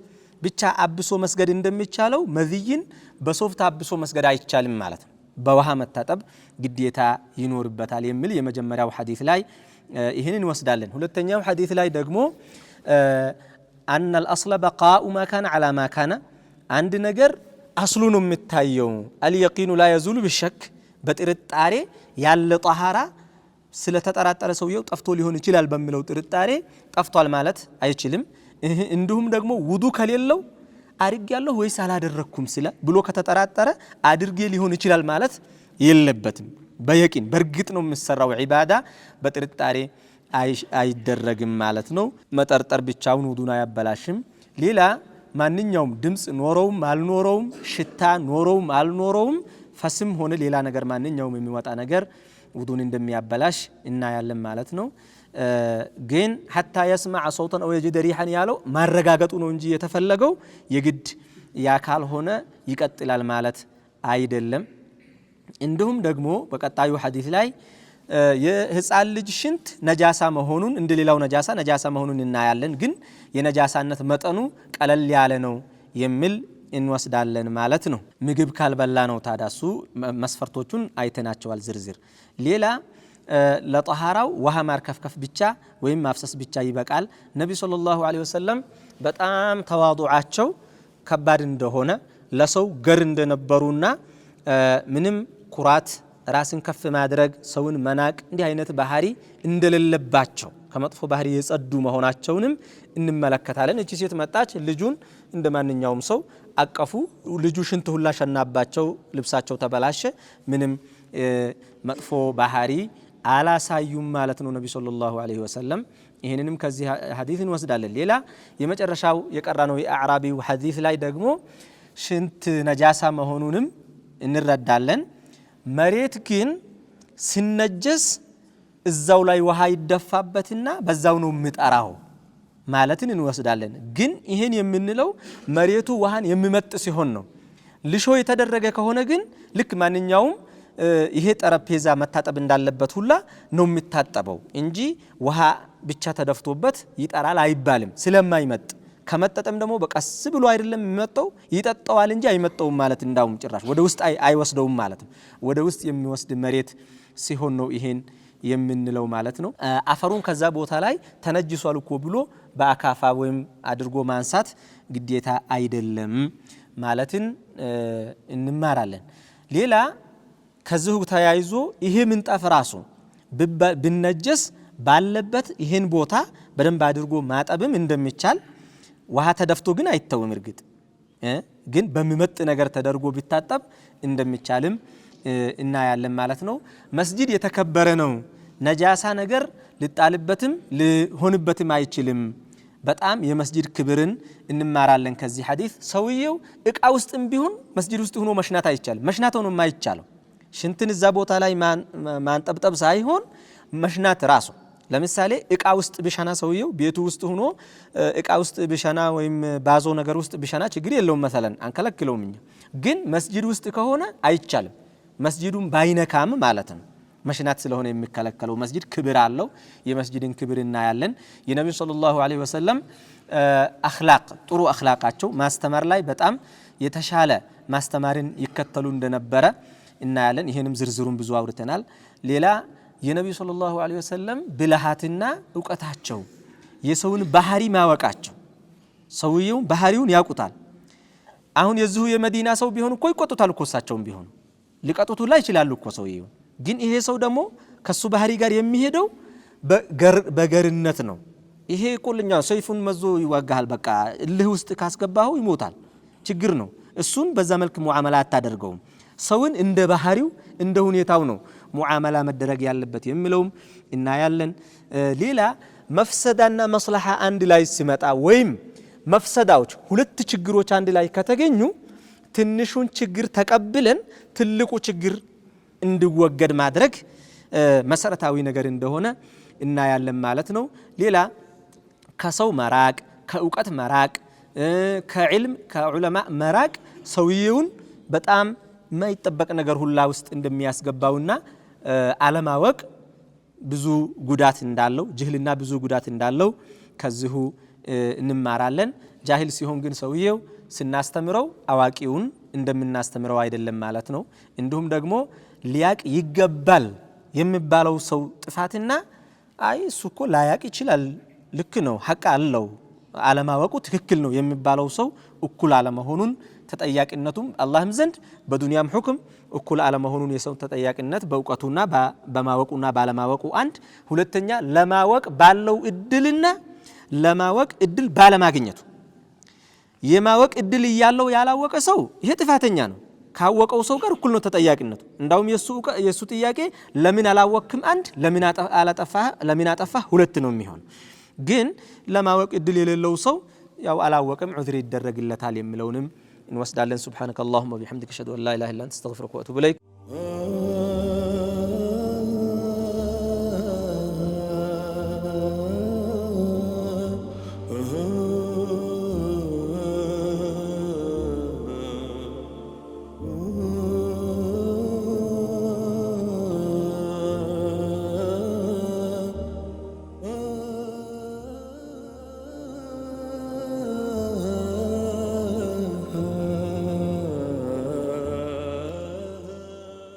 ብቻ አብሶ መስገድ እንደሚቻለው መዝይን በሶፍት አብሶ መስገድ አይቻልም ማለት ነው። በውሃ መታጠብ ግዴታ ይኖርበታል የሚል የመጀመሪያው ሐዲስ ላይ ይህንን እንወስዳለን። ሁለተኛው ሐዲስ ላይ ደግሞ أن الأصل بقاء ما كان على ما كان عند نجر أصل نمتايو اليقين لا يزول بالشك بترتاري يال طهارة سلة ترى سويو طفتوا لهون يشيل بملو ترتاري طفتوا المالت أي شيلم عندهم دقمو وضو كليلو أرجع له ويس على دركم سلا بلوك ترى أدرجي لهون يشيل المالت يلبتم بيقين برجتنا من السر وعبادة بترتاري አይደረግም ማለት ነው። መጠርጠር ብቻውን ውዱን አያበላሽም። ሌላ ማንኛውም ድምጽ ኖረውም አልኖረውም ሽታ ኖረውም አልኖረውም ፈስም ሆነ ሌላ ነገር ማንኛውም የሚወጣ ነገር ውዱን እንደሚያበላሽ እናያለን ማለት ነው። ግን حتى يسمع صوتا او يجد ريحا ያለው ማረጋገጡ ነው እንጂ የተፈለገው የግድ ያ ካልሆነ ይቀጥላል ማለት አይደለም። እንዲሁም ደግሞ በቀጣዩ ሐዲስ ላይ የህፃን ልጅ ሽንት ነጃሳ መሆኑን እንደሌላው ነጃሳ መሆኑን እናያለን። ግን የነጃሳነት መጠኑ ቀለል ያለ ነው የሚል እንወስዳለን ማለት ነው። ምግብ ካልበላ ነው ታዳሱ መስፈርቶቹን አይተናቸዋል ዝርዝር። ሌላ ለጠሃራው ውሃ ማርከፍከፍ ብቻ ወይም ማፍሰስ ብቻ ይበቃል። ነብዩ ሰለላሁ ዐለይሂ ወሰለም በጣም ተዋዱዓቸው ከባድ እንደሆነ ለሰው ገር እንደነበሩና ምንም ኩራት ራስን ከፍ ማድረግ ሰውን መናቅ እንዲህ አይነት ባህሪ እንደሌለባቸው ከመጥፎ ባህሪ የጸዱ መሆናቸውንም እንመለከታለን። እቺ ሴት መጣች፣ ልጁን እንደማንኛውም ሰው አቀፉ። ልጁ ሽንት ሁላ ሸናባቸው፣ ልብሳቸው ተበላሸ። ምንም መጥፎ ባህሪ አላሳዩም ማለት ነው ነብዩ ሰለላሁ ዐለይሂ ወሰለም። ይሄንንም ከዚህ ሐዲስ እንወስዳለን። ሌላ የመጨረሻው የቀራነው የአዕራቢው ሐዲስ ላይ ደግሞ ሽንት ነጃሳ መሆኑንም እንረዳለን። መሬት ግን ሲነጀስ እዛው ላይ ውሃ ይደፋበትና በዛው ነው ምጠራው ማለትን እንወስዳለን። ግን ይሄን የምንለው መሬቱ ውሃን የሚመጥ ሲሆን ነው። ልሾ የተደረገ ከሆነ ግን ልክ ማንኛውም ይሄ ጠረጴዛ መታጠብ እንዳለበት ሁላ ነው የሚታጠበው እንጂ ውሃ ብቻ ተደፍቶበት ይጠራል አይባልም ስለማይመጥ። ከመጠጠም ደግሞ በቀስ ብሎ አይደለም የሚመጣው ይጠጣዋል እንጂ አይመጣውም ማለት እንዳውም ጭራሽ ወደ ውስጥ አይወስደውም ማለት ነው። ወደ ውስጥ የሚወስድ መሬት ሲሆን ነው ይሄን የምንለው ማለት ነው። አፈሩን ከዛ ቦታ ላይ ተነጅሷል እኮ ብሎ በአካፋ ወይም አድርጎ ማንሳት ግዴታ አይደለም ማለትን እንማራለን። ሌላ ከዚህ ተያይዞ ይሄ ምንጣፍ ራሱ ብነጀስ ባለበት ይሄን ቦታ በደንብ አድርጎ ማጠብም እንደሚቻል ውሃ ተደፍቶ ግን አይተውም። እርግጥ ግን በሚመጥ ነገር ተደርጎ ቢታጠብ እንደሚቻልም እናያለን ማለት ነው። መስጂድ የተከበረ ነው። ነጃሳ ነገር ልጣልበትም ሊሆንበትም አይችልም። በጣም የመስጂድ ክብርን እንማራለን ከዚህ ሐዲስ። ሰውየው እቃ ውስጥም ቢሆን መስጂድ ውስጥ ሆኖ መሽናት አይቻልም። መሽናት ነው የማይቻለው ሽንትን እዛ ቦታ ላይ ማንጠብጠብ ሳይሆን መሽናት ራሱ። ለምሳሌ እቃ ውስጥ ቢሸና ሰውየው ቤቱ ውስጥ ሆኖ እቃ ውስጥ ቢሸና ወይም ባዞ ነገር ውስጥ ቢሸና ችግር የለውም መሰለን አንከለክለውም እኛ። ግን መስጂድ ውስጥ ከሆነ አይቻልም። መስጂዱን ባይነካም ማለት ነው። መሽናት ስለሆነ የሚከለከለው መስጂድ ክብር አለው። የመስጂድን ክብር እናያለን። የነብዩ ሰለላሁ ዐለይሂ ወሰለም አኽላቅ ጥሩ አኽላቃቸው ማስተማር ላይ በጣም የተሻለ ማስተማርን ይከተሉ እንደነበረ እናያለን። ይሄንም ዝርዝሩን ብዙ አውርተናል። ሌላ የነብዩ ሰለላሁ ዐለይሂ ወሰለም ብልሃትና ዕውቀታቸው የሰውን ባህሪ ማወቃቸው ሰውየው ባህሪውን ያውቁታል። አሁን የዚሁ የመዲና ሰው ቢሆን እኮ ይቆጡታል እኮ እሳቸውም ቢሆኑ ሊቀጡት ላይ ይችላሉ እኮ ሰውየው። ግን ይሄ ሰው ደግሞ ከሱ ባህሪ ጋር የሚሄደው በገርነት ነው። ይሄ ቁልኛ ሰይፉን መዞ ይዋጋል። በቃ እልህ ውስጥ ካስገባው ይሞታል። ችግር ነው። እሱን በዛ መልክ ሙዓመላ አታደርገውም። ሰውን እንደ ባህሪው እንደ ሁኔታው ነው ሙዓመላ መደረግ ያለበት የሚለውም እናያለን። ሌላ መፍሰዳና መስለሓ አንድ ላይ ሲመጣ ወይም መፍሰዳዎች ሁለት ችግሮች አንድ ላይ ከተገኙ ትንሹን ችግር ተቀብለን ትልቁ ችግር እንዲወገድ ማድረግ መሰረታዊ ነገር እንደሆነ እናያለን ማለት ነው። ሌላ ከሰው መራቅ፣ ከእውቀት መራቅ፣ ከዕልም ከዑለማ መራቅ ሰውየውን በጣም ማይጠበቅ ነገር ሁላ ውስጥ እንደሚያስገባውና አለማወቅ ብዙ ጉዳት እንዳለው ጅህልና ብዙ ጉዳት እንዳለው ከዚሁ እንማራለን። ጃሂል ሲሆን ግን ሰውየው ስናስተምረው አዋቂውን እንደምናስተምረው አይደለም ማለት ነው። እንዲሁም ደግሞ ሊያቅ ይገባል የሚባለው ሰው ጥፋትና አይ እሱ እኮ ላያቅ ይችላል ልክ ነው ሐቅ አለው አለማወቁ ትክክል ነው የሚባለው ሰው እኩል አለመሆኑን ተጠያቂነቱም አላህም ዘንድ በዱንያም ሁክም እኩል አለመሆኑን የሰው ተጠያቂነት በእውቀቱና በማወቁና ባለማወቁ አንድ፣ ሁለተኛ ለማወቅ ባለው እድልና ለማወቅ እድል ባለማግኘቱ። የማወቅ እድል ያለው ያላወቀ ሰው ይሄ ጥፋተኛ ነው። ካወቀው ሰው ጋር እኩል ነው ተጠያቂነቱ። እንዳውም የሱ ጥያቄ ለምን አላወቅም አንድ፣ ለምን አጠፋህ ሁለት ነው የሚሆን። ግን ለማወቅ እድል የሌለው ሰው ያው አላወቀም ዑዝር ይደረግለታል የሚለውንም እንወስዳለን። ሱብሃነከ አላሁመ ወቢሐምዲከ አሽሀዱ አን ላ ኢላሀ ኢላ አንተ አስተግፊሩከ ወአቱቡ ኢለይክ።